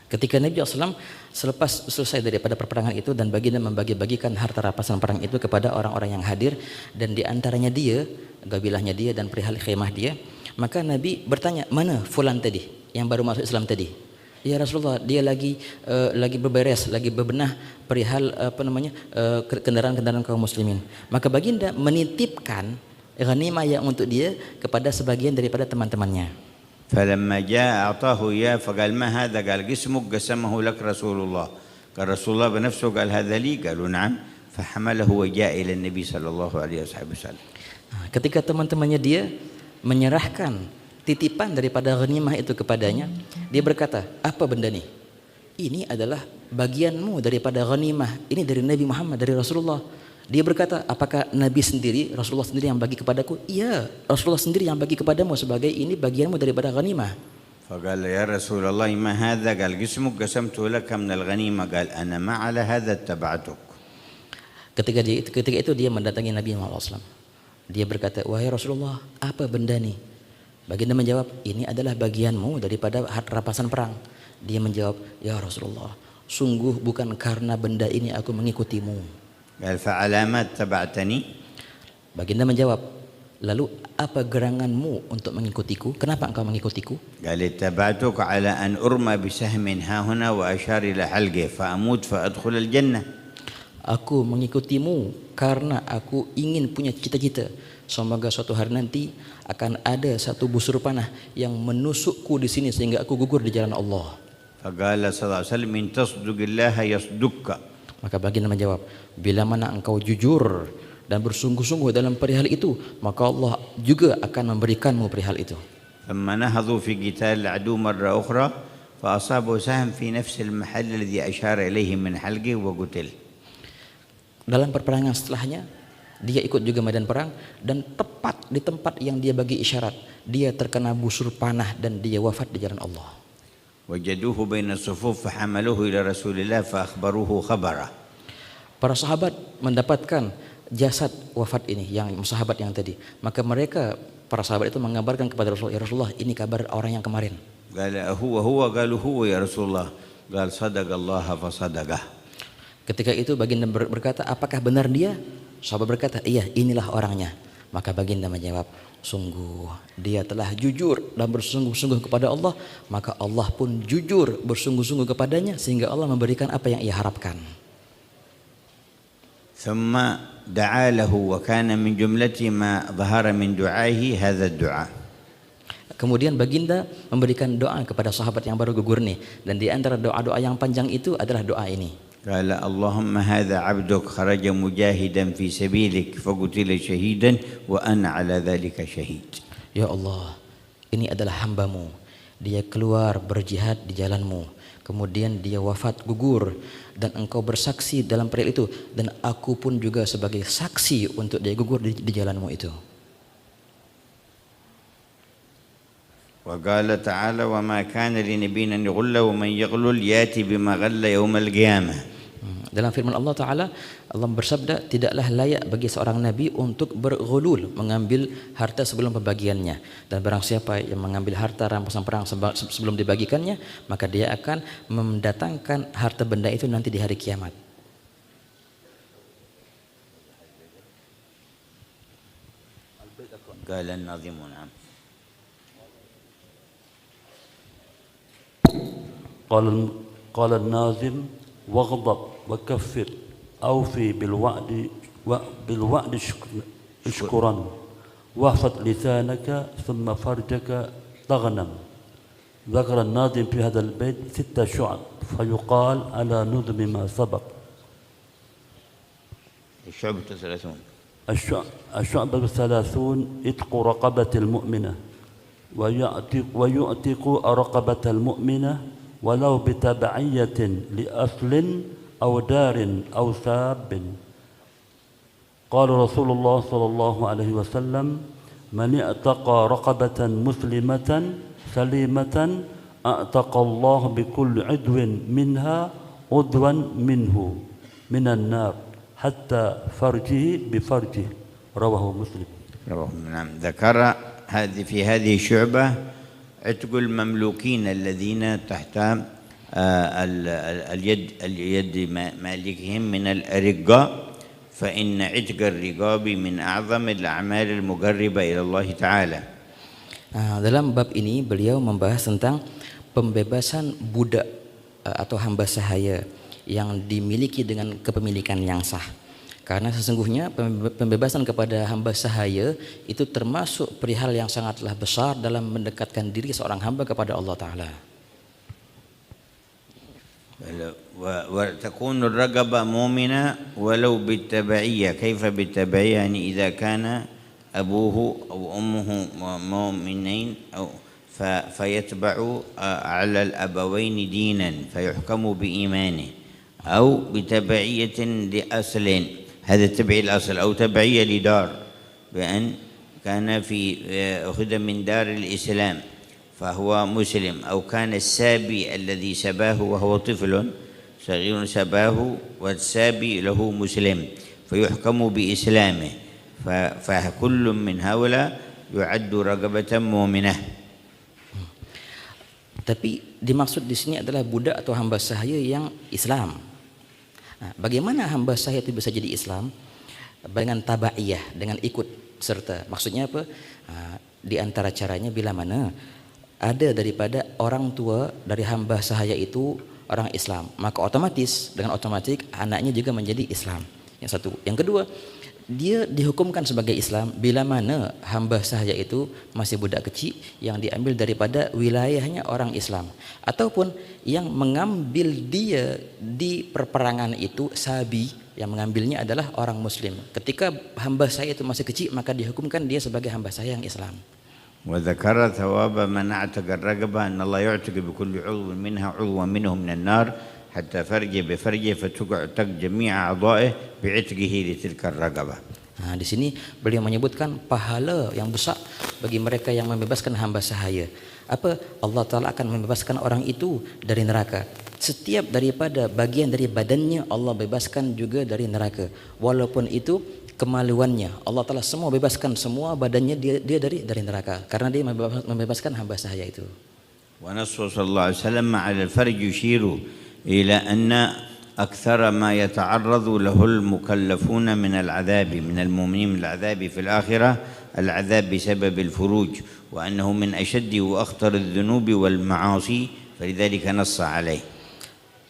Ketika Nabi SAW selepas selesai daripada peperangan itu dan baginda membagi-bagikan harta rampasan perang itu kepada orang-orang yang hadir dan diantaranya dia, gabilahnya dia dan perihal khemah dia, maka Nabi bertanya, mana fulan tadi yang baru masuk Islam tadi? Ya Rasulullah, dia lagi berberes, lagi bebenah perihal kendaraan-kendaraan kaum muslimin. Maka baginda menitipkan ghanimah yang untuk dia kepada sebagian daripada teman-temannya. فلما جاء أعطاه إياه فقال ما هذا؟ قال قسمك قسمه لك رسول الله. قال رسول الله بنفسه قال هذا لي؟ قالوا نعم. فحمله وجاء إلى النبي صلى الله عليه وسلم. Ketika teman-temannya dia menyerahkan titipan daripada ghanimah itu kepadanya, dia berkata, apa benda ni? Ini adalah bagianmu daripada ghanimah. Ini dari Nabi Muhammad, dari Rasulullah. Dia berkata, apakah Nabi sendiri, Rasulullah sendiri yang bagi kepadaku? Iya, Rasulullah sendiri yang bagi kepadamu sebagai ini bagianmu daripada ghanimah. فقال يا رسول الله ما هذا؟ قال قسمك قسمته لك من الغنيمة. قال أنا ما على هذا اتبعتك. Ketika itu dia mendatangi Nabi Muhammad SAW. Dia berkata, wahai Rasulullah, apa benda ni? Baginda menjawab, ini adalah bagianmu daripada rampasan perang. Dia menjawab, ya Rasulullah, sungguh bukan karena benda ini aku mengikutimu. قال فعلامات تبعتني. Baginda menjawab, lalu apa geranganmu untuk mengikutiku? Kenapa engkau mengikutiku? قال اتبعتك على أن أرمى بسهم ها هنا وأشار إلى حلقه فأموت فأدخل الجنة. Aku mengikutimu karena aku ingin punya cita-cita. Semoga suatu hari nanti akan ada satu busur panah yang menusukku di sini sehingga aku gugur di jalan Allah. فقال صلى الله عليه وسلم إن تصدق الله يصدقك. Maka baginda menjawab, bila mana engkau jujur dan bersungguh-sungguh dalam perihal itu, maka Allah juga akan memberikanmu perihal itu. ثم نهضوا في قتال العدو مرة أخرى فأصابوا سهم في نفس المحل الذي أشار إليه من حلقه وقتل. Dalam perperangan setelahnya, dia ikut juga medan perang dan tepat di tempat yang dia bagi isyarat, dia terkena busur panah dan dia wafat di jalan Allah. وجدوه بين الصفوف فحملوه إلى رسول الله فأخبروه خبره. Para sahabat mendapatkan jasad wafat ini, yang sahabat yang tadi. Maka mereka, para sahabat itu mengabarkan kepada Rasulullah, ya Rasulullah, ini kabar orang yang kemarin. قال هو قالوا هو يا رسول الله. قال صدق الله فصدقه. Ketika itu baginda berkata, apakah benar dia? Sahabat berkata, iya, inilah orangnya. Maka baginda menjawab, sungguh dia telah jujur dan bersungguh-sungguh kepada Allah, maka Allah pun jujur bersungguh-sungguh kepadanya sehingga Allah memberikan apa yang ia harapkan. ثم دعا له وكان من جملة ما ظهر من دعائه هذا الدعاء. Kemudian baginda memberikan doa kepada sahabat yang baru gugur nih, dan di antara doa-doa yang panjang itu adalah doa ini. قال اللهم هذا عبدك خرج مجاهدا في سبيلك فقتل شهيدا وأنا على ذلك شهيد. Ya Allah, ini adalah hambamu, dia keluar berjihad di jalanmu, kemudian dia wafat gugur dan engkau bersaksi dalam perihal itu, dan aku pun juga sebagai saksi untuk dia gugur di jalanmu itu. وقال تعالى وما كان لنبي أن يغل ومن يغلل يأتي بما غل يوم القيامة. Dalam firman Allah Ta'ala, Allah bersabda, tidaklah layak bagi seorang Nabi untuk berghulul, mengambil harta sebelum pembagiannya. Dan barang siapa yang mengambil harta rampasan perang sebelum dibagikannya, maka dia akan mendatangkan harta benda itu nanti di hari kiamat. قال الناظم نعم. قال الناظم واغضب وكفر أوفي بالوعد شكرا واحفظ لسانك ثم فرجك تغنم. ذكر الناظم في هذا البيت 6 شعب فيقال على نظم ما سبق. الشعبة 30 عتق رقبة المؤمنة ويعتق رقبة المؤمنة ولو بتبعية لأصل أو دار أو ثاب. قال رسول الله صلى الله عليه وسلم: من اعتق رقبة مسلمة سليمة اعتق الله بكل عضو منها عضوا منه من النار حتى فرجه بفرجه. رواه مسلم. نعم. ذكر في هذه الشعبة عتق المملوكين الذين تحت اليد مالكهم من الأرقاء، فإن عتق الرقاب من أعظم الأعمال المقربة إلى الله تعالى. Dalam bab ini beliau membahas tentang pembebasan budak atau hamba sahaya yang dimiliki dengan kepemilikan yang sah. Karena sesungguhnya pembebasan kepada hamba sahaya itu termasuk perihal yang sangatlah besar dalam mendekatkan diri seorang hamba kepada Allah Ta'ala. وتكون الرقبة مؤمنة ولو بالتبعية. كيف بالتبعية؟ يعني إذا كان أبوه أو أمه مؤمنين فيتبع على الأبوين دينا فيحكم بإيمانه، أو بتبعية لأصل، هذا تبعي الأصل، أو تبعية لدار بأن كان أخذ من دار الإسلام فهو مسلم، أو كان السابي الذي سباه وهو طفل صغير سباه والسابي له مسلم فيحكم بإسلامه، فكل من هؤلاء يعد رقبة مؤمنة. Tapi dimaksud di sini adalah budak atau hamba sahaya yang Islam. Nah, bagaimana hamba sahaya itu bisa jadi Islam? Dengan tabaiyah, dengan ikut serta. Maksudnya apa? Di antara caranya bila mana ada daripada orang tua dari hamba sahaya itu orang Islam, maka otomatis dengan otomatis anaknya juga menjadi Islam. Yang satu. Yang kedua, dia dihukumkan sebagai Islam bila mana hamba sahaya itu masih budak kecil yang diambil daripada wilayahnya orang Islam, ataupun yang mengambil dia di perperangan itu sabi, yang mengambilnya adalah orang Muslim. Ketika hamba sahaya itu masih kecil, maka dihukumkan dia sebagai hamba sahaya yang Islam. وذكر ثواب من اعتق الرقبة أن الله يعتق بكل عضو منها عضوا منه من النار حتى فرجه بفرجه فتعتق جميع أعضائه بعتقه لتلك الرقبة. Nah, di sini beliau menyebutkan pahala yang besar bagi mereka yang membebaskan hamba sahaya. Apa? Allah Ta'ala akan membebaskan orang itu dari neraka. Setiap daripada bagian dari badannya Allah bebaskan juga dari neraka. Walaupun itu kemaluannya, Allah Ta'ala semua bebaskan, semua badannya dia dari neraka, karena dia membebaskan hamba sahaya itu. ونص صلى الله عليه وسلم على الفرج يشير إلى أن أكثر ما يتعرض له المكلفون من العذاب من المؤمنين من العذاب في الآخرة العذاب بسبب الفروج، وأنه من أشد وأخطر الذنوب والمعاصي فلذلك نص عليه.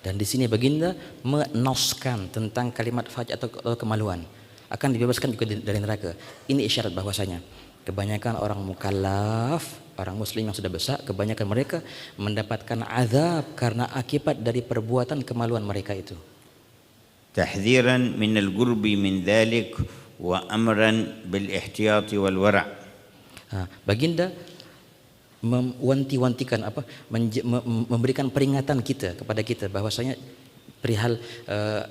Dan di sini baginda menoskan tentang kalimat farj atau kemaluan akan dibebaskan juga dari neraka. Ini isyarat bahwasanya kebanyakan orang mukallaf, orang muslim yang sudah besar, kebanyakan mereka mendapatkan azab karena akibat dari perbuatan kemaluan mereka itu. Tahdhiran min al-qurbi min dhalik wa amran bil ihtiyati wal wara'. Baginda mewanti-wantikan memberikan peringatan kepada kita bahwasanya perihal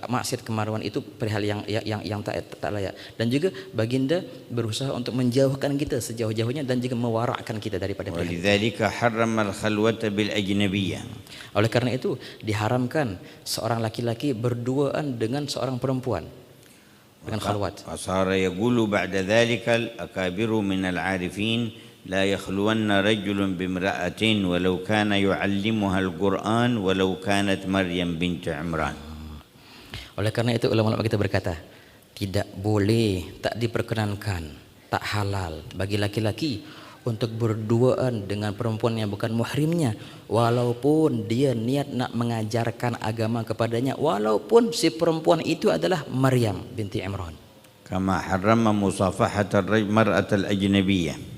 maksiat kemaluan itu perihal yang tak layak, dan juga baginda berusaha untuk menjauhkan kita sejauh-jauhnya dan juga mewarakkan kita daripada perihal. Walidzalika harrama al-khalwata bil ajnabiyyah. Oleh karena itu diharamkan seorang laki-laki berduaan dengan seorang perempuan dengan khalwat. Asara yaqulu ba'da dzalika al-akabiru min al-'arifin لا يخلون رجل بامرأة ولو كان يعلمها القرآن ولو كانت مريم بنت عمران. Oleh karena itu ulama kita berkata, tidak boleh, tak diperkenankan, tak halal bagi laki-laki untuk berduaan dengan perempuan yang bukan muhrimnya, walaupun dia niat nak mengajarkan agama kepadanya, walaupun si perempuan itu adalah Maryam binti Imran. Kama harrama musafahat al-mar'at al-ajnabiyyah.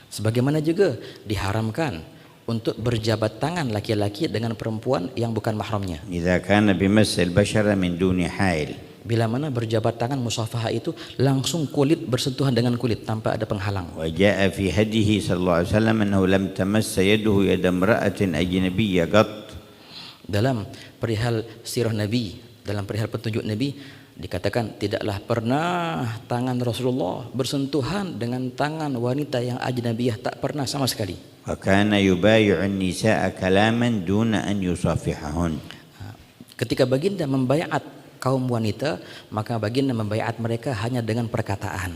Sebagaimana juga diharamkan untuk berjabat tangan laki-laki dengan perempuan yang bukan mahramnya. Idza kana bimass al-bashara min duni hail. Bila mana berjabat tangan musafaha itu langsung kulit bersentuhan dengan kulit tanpa ada penghalang. وجاء في هديه صلى الله عليه وسلم أنه لم تمس يده يد امرأة أجنبية قط. Dalam perihal sirah Nabi, dalam perihal petunjuk Nabi, dikatakan tidaklah pernah tangan Rasulullah bersentuhan dengan tangan wanita yang ajnabiyah, tak pernah sama sekali. وكان يبايع النساء كلاما دون أن يصافحهن. Ketika baginda membaiat kaum wanita, maka baginda membaiat mereka hanya dengan perkataan,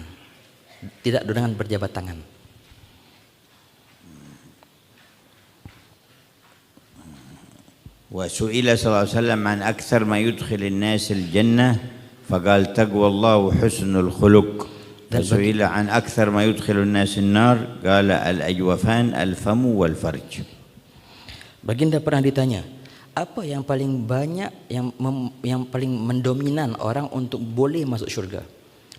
tidak dengan berjabat tangan. وسئل صلى الله عليه وسلم عن أكثر ما يدخل الناس الجنة فقال تقوى الله وحسن الخلق. وسئل عن أكثر ما يدخل الناس النار قال الأجوفان الفم والفرج. Baginda pernah ditanya, apa yang paling banyak yang paling mendominan orang untuk boleh masuk surga?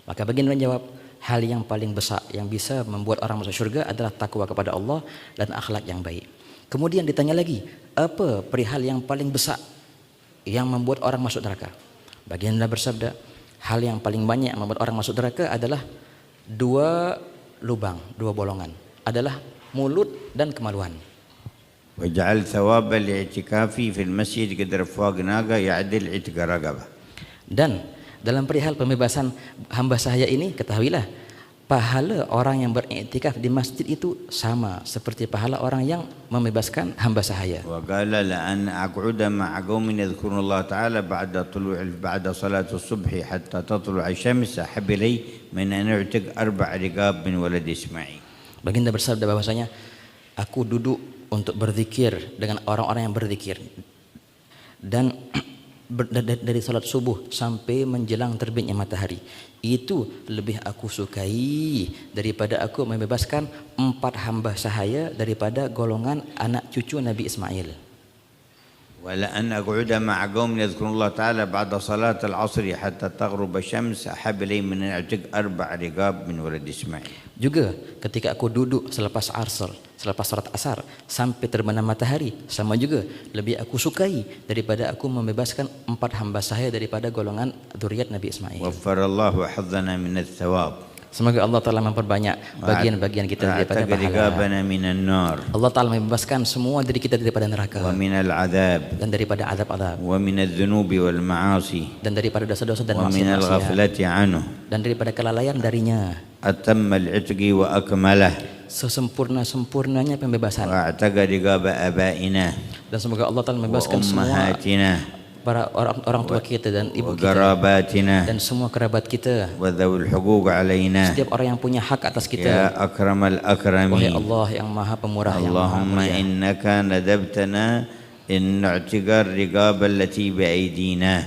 Maka baginda menjawab, hal yang paling besar yang bisa membuat orang masuk surga adalah takwa kepada Allah dan akhlak yang baik. Kemudian ditanya lagi, apa perihal yang paling besar yang membuat orang masuk neraka? Baginda bersabda, hal yang paling banyak yang membuat orang masuk neraka adalah dua lubang, dua bolongan, adalah mulut dan kemaluan. وجعل ثواب الاعتكاف في المسجد قدر فوق ناقة يعدل عتق رقبة. Dan dalam perihal pembebasan hamba sahaya ini, ketahuilah pahala orang yang beriktikaf di masjid itu sama seperti pahala orang yang membebaskan hamba sahaya. وقال لأن أقعد مع قوم يذكرون الله تعالى بعد صلاة الصبح حتى تطلع الشمس أحب إلي من أن أعتق 4 رقاب من ولد إسماعيل. Baginda bersabda bahwasanya, aku duduk untuk berzikir dengan orang-orang yang berzikir, dan dari salat subuh sampai menjelang terbitnya matahari, itu lebih aku sukai daripada aku membebaskan 4 hamba sahaya daripada golongan anak cucu Nabi Ismail. ولأن أقعد مع قوم يذكرون الله تعالى بعد صلاة العصر حتى تغرب الشمس أحب إلي من أن أعتق 4 رقاب من ولد إسماعيل. Juga ketika aku duduk selepas salat asar sampai terbenam matahari, sama juga lebih aku sukai daripada aku membebaskan 4 hamba sahaya daripada golongan zuriat Nabi Ismail. وفر الله حظنا من الثواب. Semoga Allah Ta'ala memperbanyak bagian-bagian kita daripada pahala. Allah Ta'ala membebaskan semua diri kita daripada neraka dan daripada azab-azab dan daripada dosa-dosa dan maksiat dan daripada kelalaian darinya. Sesempurna-sempurnanya pembebasan. Dan semoga Allah Ta'ala membebaskan semua para orang tua kita dan ibu kita dan semua kerabat kita, setiap orang yang punya hak atas kita. Wahai Allah yang maha pemurah, Allahumma innaka nadabtana in nu'tigar riqab allati bi'aidina.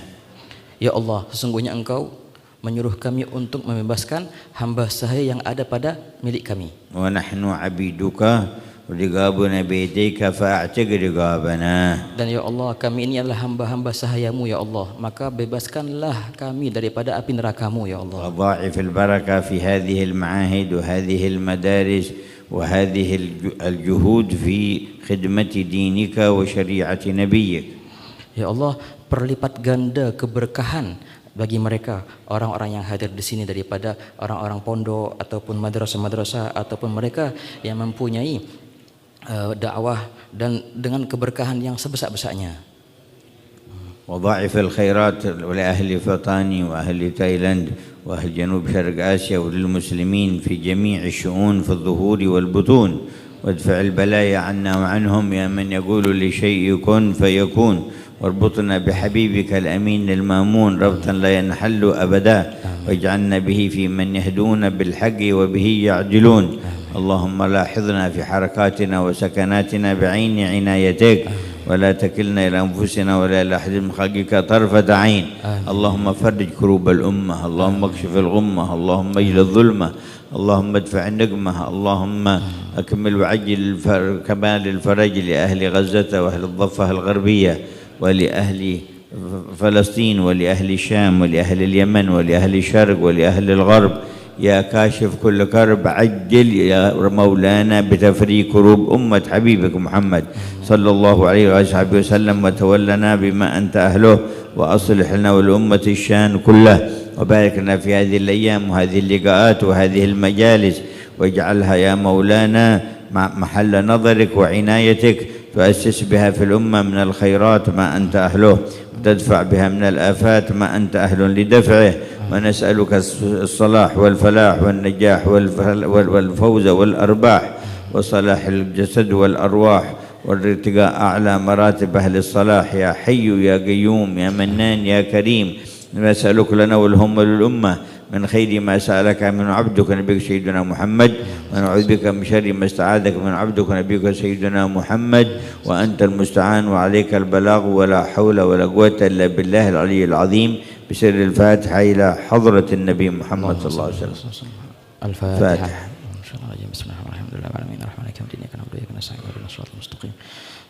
Ya Allah, sesungguhnya Engkau menyuruh kami untuk membebaskan hamba sahaya yang ada pada milik kami. Wa nahnu 'abiduka Rigabuna bidika fa'atiq rigabana. Dan ya Allah, kami ini adalah hamba-hamba sahayamu ya Allah, maka bebaskanlah kami daripada api nerakamu ya Allah. Wadha'if al-baraka fi hadhihi al-ma'ahid wa hadhihi al-madaris wa hadhihi al-juhud fi khidmati dinika wa syari'ati nabiyyik. Ya Allah, perlipat ganda keberkahan bagi mereka orang-orang yang hadir di sini daripada orang-orang pondok ataupun madrasah-madrasah ataupun mereka yang mempunyai dakwah dan dengan keberkahan yang sebesar-besarnya. وضاعف الخيرات لأهل فطاني وأهل تايلاند وأهل جنوب شرق آسيا وللمسلمين في جميع الشؤون في الظهور والبطون وادفع البلايا عنا وعنهم يا من يقول لشيء كن فيكون واربطنا بحبيبك الأمين المامون ربطا لا ينحل أبدا واجعلنا به في من يهدون بالحق وبه يعدلون. اللهم لاحظنا في حركاتنا وسكناتنا بعين عنايتك ولا تكلنا إلى أنفسنا ولا إلى أحد من خلقك طرفة عين. اللهم فرج كروب الأمة، اللهم اكشف الغمة، اللهم اجل الظلمة، اللهم ادفع النقمة، اللهم أكمل وعجل كمال الفرج لأهل غزة وأهل الضفة الغربية ولأهل فلسطين ولأهل الشام ولأهل اليمن ولأهل الشرق ولأهل الغرب. يا كاشف كل كرب عجل يا مولانا بتفريج كروب أمة حبيبك محمد صلى الله عليه وآله وسلم وتولنا بما أنت أهله وأصلح لنا والأمة الشان كله، وبارك لنا في هذه الأيام وهذه اللقاءات وهذه المجالس، واجعلها يا مولانا محل نظرك وعنايتك، تؤسس بها في الأمة من الخيرات ما أنت أهله، وتدفع بها من الآفات ما أنت أهل لدفعه. ونسألك الصلاح والفلاح والنجاح والفوز والأرباح وصلاح الجسد والأرواح والارتقاء أعلى مراتب أهل الصلاح. يا حي يا قيوم يا منان يا كريم، نسألك لنا والهم للأمة من خير ما سألك من عبدك نبيك سيدنا محمد، ونعوذ بك من شر ما استعاذك من عبدك نبيك سيدنا محمد، وأنت المستعان وعليك البلاغ، ولا حول ولا قوة إلا بالله العلي العظيم. بسر الفاتحة إلى حضرة النبي محمد صلى الله عليه وسلم. الفاتحة. بسم الله الرحمن الرحيم. العالمين الرحمن الرحيم. دينك نعبد وإياك نستعين اهدنا الصراط المستقيم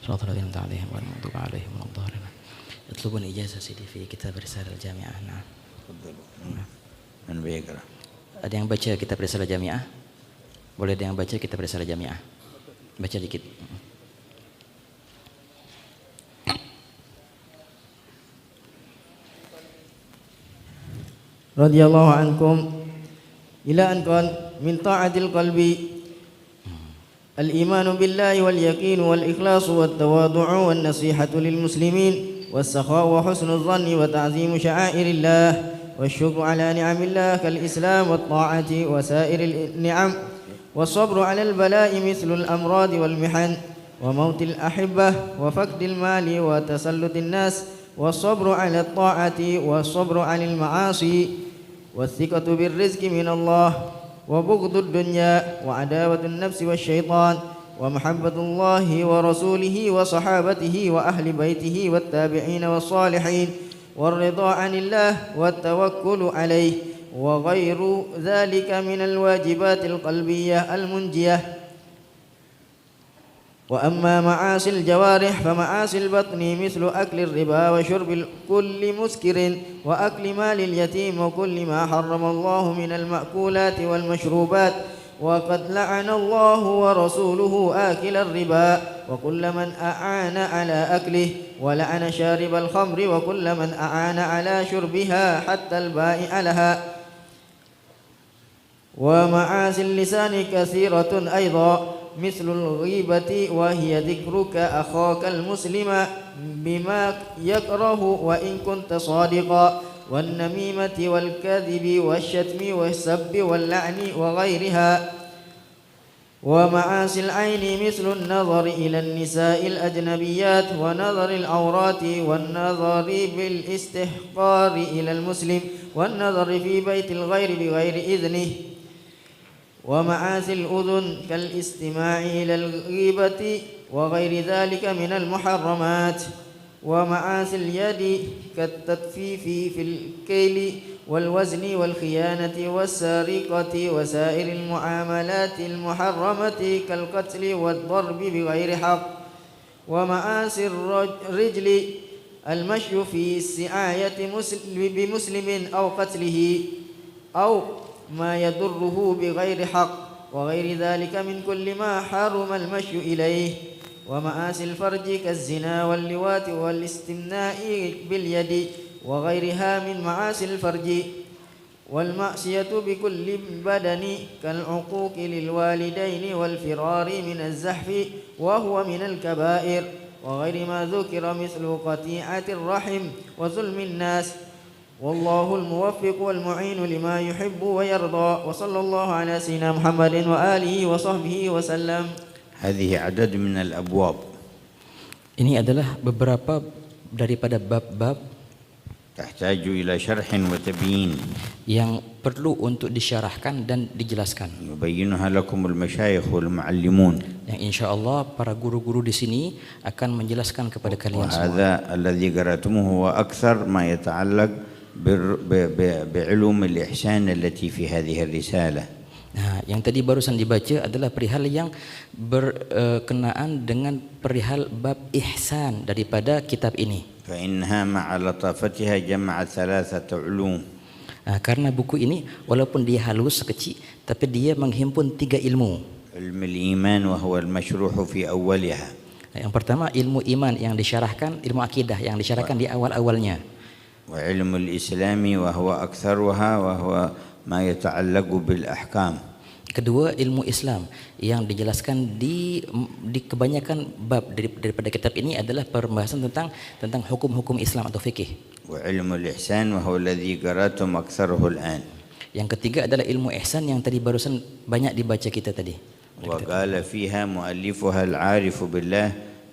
صراط الذين أنعمت عليهم غير المغضوب عليهم ولا الضالين. يطلبون إجازة سيدي في كتاب رسالة الجامعة. نعم. من بيقرأ. Ada yang baca kitab Risalah Jamiah? Boleh ada yang baca kitab Risalah Jamiah? Baca dikit. Radhiyallahu ankum ila an qala min ta'atil qalbi al-iman billahi wal yaqin wal ikhlas wat tawadu'u wan nasihatu lil muslimin was sakha wa husnul dhanni wa ta'zim sya'airillah والشكر على نعم الله كالإسلام والطاعة وسائر النعم والصبر على البلاء مثل الأمراض والمحن وموت الأحبة وفقد المال وتسلط الناس والصبر على الطاعة والصبر عن المعاصي والثقة بالرزق من الله وبغض الدنيا وعداوة النفس والشيطان ومحبة الله ورسوله وصحابته وأهل بيته والتابعين والصالحين والرضا عن الله والتوكل عليه وغير ذلك من الواجبات القلبية المنجية. وأما معاصي الجوارح فمعاصي البطن مثل أكل الربا وشرب كل مسكر وأكل مال اليتيم وكل ما حرم الله من المأكولات والمشروبات، وقد لعن الله ورسوله آكل الربا وكل من أعان على أكله، ولعن شارب الخمر وكل من أعان على شربها حتى البائع لها. ومعاصي اللسان كثيرة أيضا مثل الغيبة وهي ذكرك أخاك المسلم بما يكره وإن كنت صادقا، والنميمة والكذب والشتم والسب واللعن وغيرها. ومعاصي العين مثل النظر إلى النساء الأجنبيات ونظر العورات والنظر بالاستحقار إلى المسلم والنظر في بيت الغير بغير إذنه. ومعاصي الأذن كالاستماع إلى الغيبة وغير ذلك من المحرمات. ومعاصي اليد كالتطفيف في الكيل والوزن والخيانة والسرقة وسائر المعاملات المحرمة كالقتل والضرب بغير حق. ومعاصي الرجل المشي في السعاية بمسلم أو قتله أو ما يضره بغير حق وغير ذلك من كل ما حرم المشي إليه. ومآسي الفرج كالزنا واللواط والاستمناء باليد وغيرها من معاصي الفرج. والمعصية بكل بدن كالعقوق للوالدين والفرار من الزحف وهو من الكبائر وغير ما ذكر مثل قطيعة الرحم وظلم الناس. والله الموفق والمعين لما يحب ويرضى. وصلى الله على سيدنا محمد وآله وصحبه وسلم. هذه عدد من الأبواب. Ini adalah beberapa daripada bab-bab تحتاج إلى شرح وتبيين yang perlu untuk disyarahkan dan dijelaskan. يبينها لكم المشايخ والمعلمون. Yang insya Allah para guru-guru di sini akan menjelaskan kepada kalian semua. وهذا الذي قرأتموه هو أكثر ما يتعلق بعلوم الإحسان التي في هذه الرسالة. Nah, yang tadi barusan dibaca adalah perihal yang berkenaan dengan perihal bab ihsan daripada kitab ini. فإنها مع لطافتها جمعت ثلاثة علوم. Nah, karena buku ini walaupun dia halus kecil, tapi dia menghimpun 3 ilmu. علم الإيمان وهو المشروح في أولها. Yang pertama ilmu iman yang disyarahkan, ilmu akidah yang disyarahkan di awal-awalnya. وعلم الإسلام وهو أكثرها وهو ما يتعلق بالأحكام. Kedua, ilmu Islam yang dijelaskan di kebanyakan bab daripada kitab ini adalah pembahasan tentang hukum-hukum Islam atau fikih. وعلم الإحسان وهو الذي قرأتم أكثره الآن. Yang ketiga adalah ilmu ihsan yang tadi barusan banyak dibaca kita tadi. وقال فيها مؤلفها العارف بالله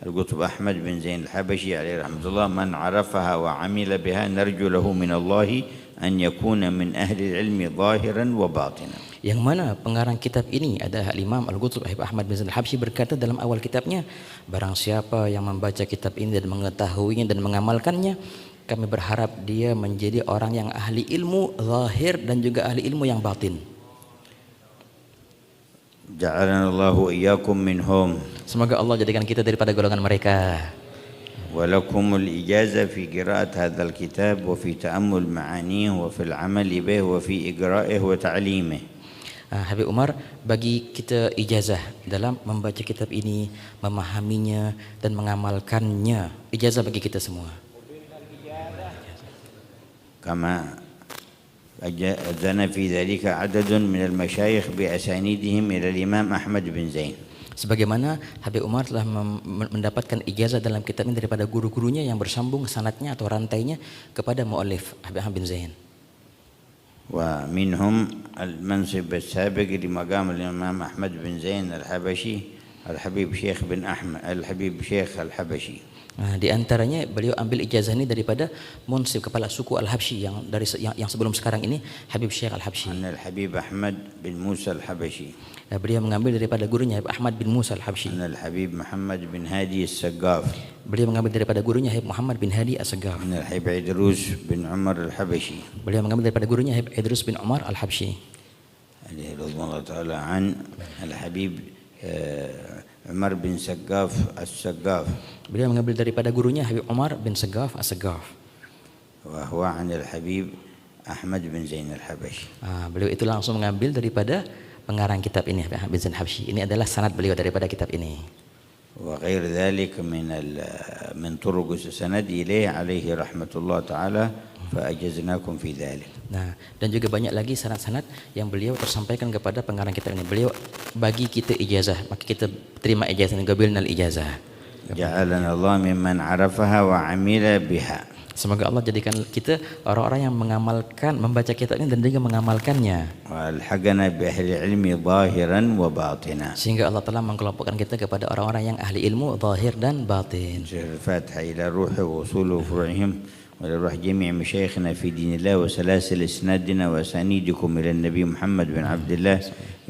القطب أحمد بن زين الحبشي عليه رحمة الله: من عرفها وعمل بها نرجو له من الله أن يكون من أهل العلم ظاهرا وباطنا. Yang mana pengarang kitab ini adalah Imam Al-Qutb Ahmad bin Zain Al-Habsyi berkata dalam awal kitabnya, barang siapa yang membaca kitab ini dan mengetahuinya dan mengamalkannya, kami berharap dia menjadi orang yang ahli ilmu zahir dan juga ahli ilmu yang batin. جعلنا الله وإياكم منهم. Semoga Allah jadikan kita daripada golongan mereka. ولكم الإجازة في قراءة هذا الكتاب وفي تأمل معانيه وفي العمل به وفي إقرائه وتعليمه. Habib Umar bagi kita ijazah dalam membaca kitab ini, memahaminya dan mengamalkannya. Ijazah bagi kita semua. كما أذن في ذلك عدد من المشايخ بأسانيدهم إلى الإمام أحمد بن زين. Sebagaimana Habib Umar telah mendapatkan ijazah dalam kitab ini daripada guru-gurunya yang bersambung sanadnya atau rantainya kepada muallif Habib Ahmad bin Zain. ومنهم المنصب السابق لمقام الإمام أحمد بن زين الحبشي الحبيب شيخ بن أحمد الحبيب شيخ الحبشي. Di antaranya beliau ambil ijazah ini daripada munsib kepala suku Al-Habsyi yang sebelum sekarang ini Habib Syekh Al-Habsyi. الحبيب أحمد بن موسى الحبشي. Beliau mengambil daripada gurunya Habib Ahmad bin Musa Al-Habsyi. الحبيب محمد بن هادي السقاف. Beliau mengambil daripada gurunya Habib Muhammad bin Hadi As-Saggaf. الحبيب عيدروس بن عمر الحبشي. Beliau mengambil daripada gurunya Habib Idrus bin Umar Al-Habsyi. عليه رضوان الله تعالى عن الحبيب عمر بن سقاف السقاف. Beliau mengambil daripada gurunya Habib Umar bin Saggaf As-Saggaf. وهو عن الحبيب أحمد بن زين الحبشي. Beliau itu langsung mengambil daripada pengarang kitab ini Habib Ahmad bin Zain Al-Habsyi. Ini adalah sanad beliau daripada kitab ini. وغير ذلك من طرق السند إليه عليه رحمة الله تعالى فأجزناكم في ذلك. Nah, dan juga banyak lagi sanad-sanad yang beliau tersampaikan kepada pengarang kitab ini. Beliau bagi kita ijazah, maka kita terima ijazah dan qabilnal ijazah. جعلنا الله ممن عرفها وعمل بها. Semoga Allah jadikan kita orang-orang yang mengamalkan, membaca kitab ini dan juga mengamalkannya. وألحقنا بأهل العلم ظاهرا وباطنا. Sehingga Allah telah mengkelompokkan kita kepada orang-orang yang ahli ilmu zahir dan batin. الفاتحة إلى روح وأصول وفروعهم وإلى روح جميع مشايخنا في دين الله وسلاسل إسنادنا وأسانيدكم إلى النبي محمد بن عبد الله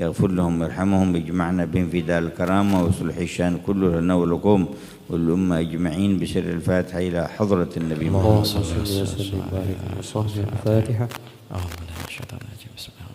يغفر لهم ويرحمهم ويجمعنا بهم في دار الكرامة وصلح الشان كله لنا ولكم والأمة أجمعين بسر الفاتحة إلى حضرة النبي محمد. اللهم صل وسلم وبارك على صحبه الفاتحة. أعوذ بالله من الشيطان الرجيم. بسم الله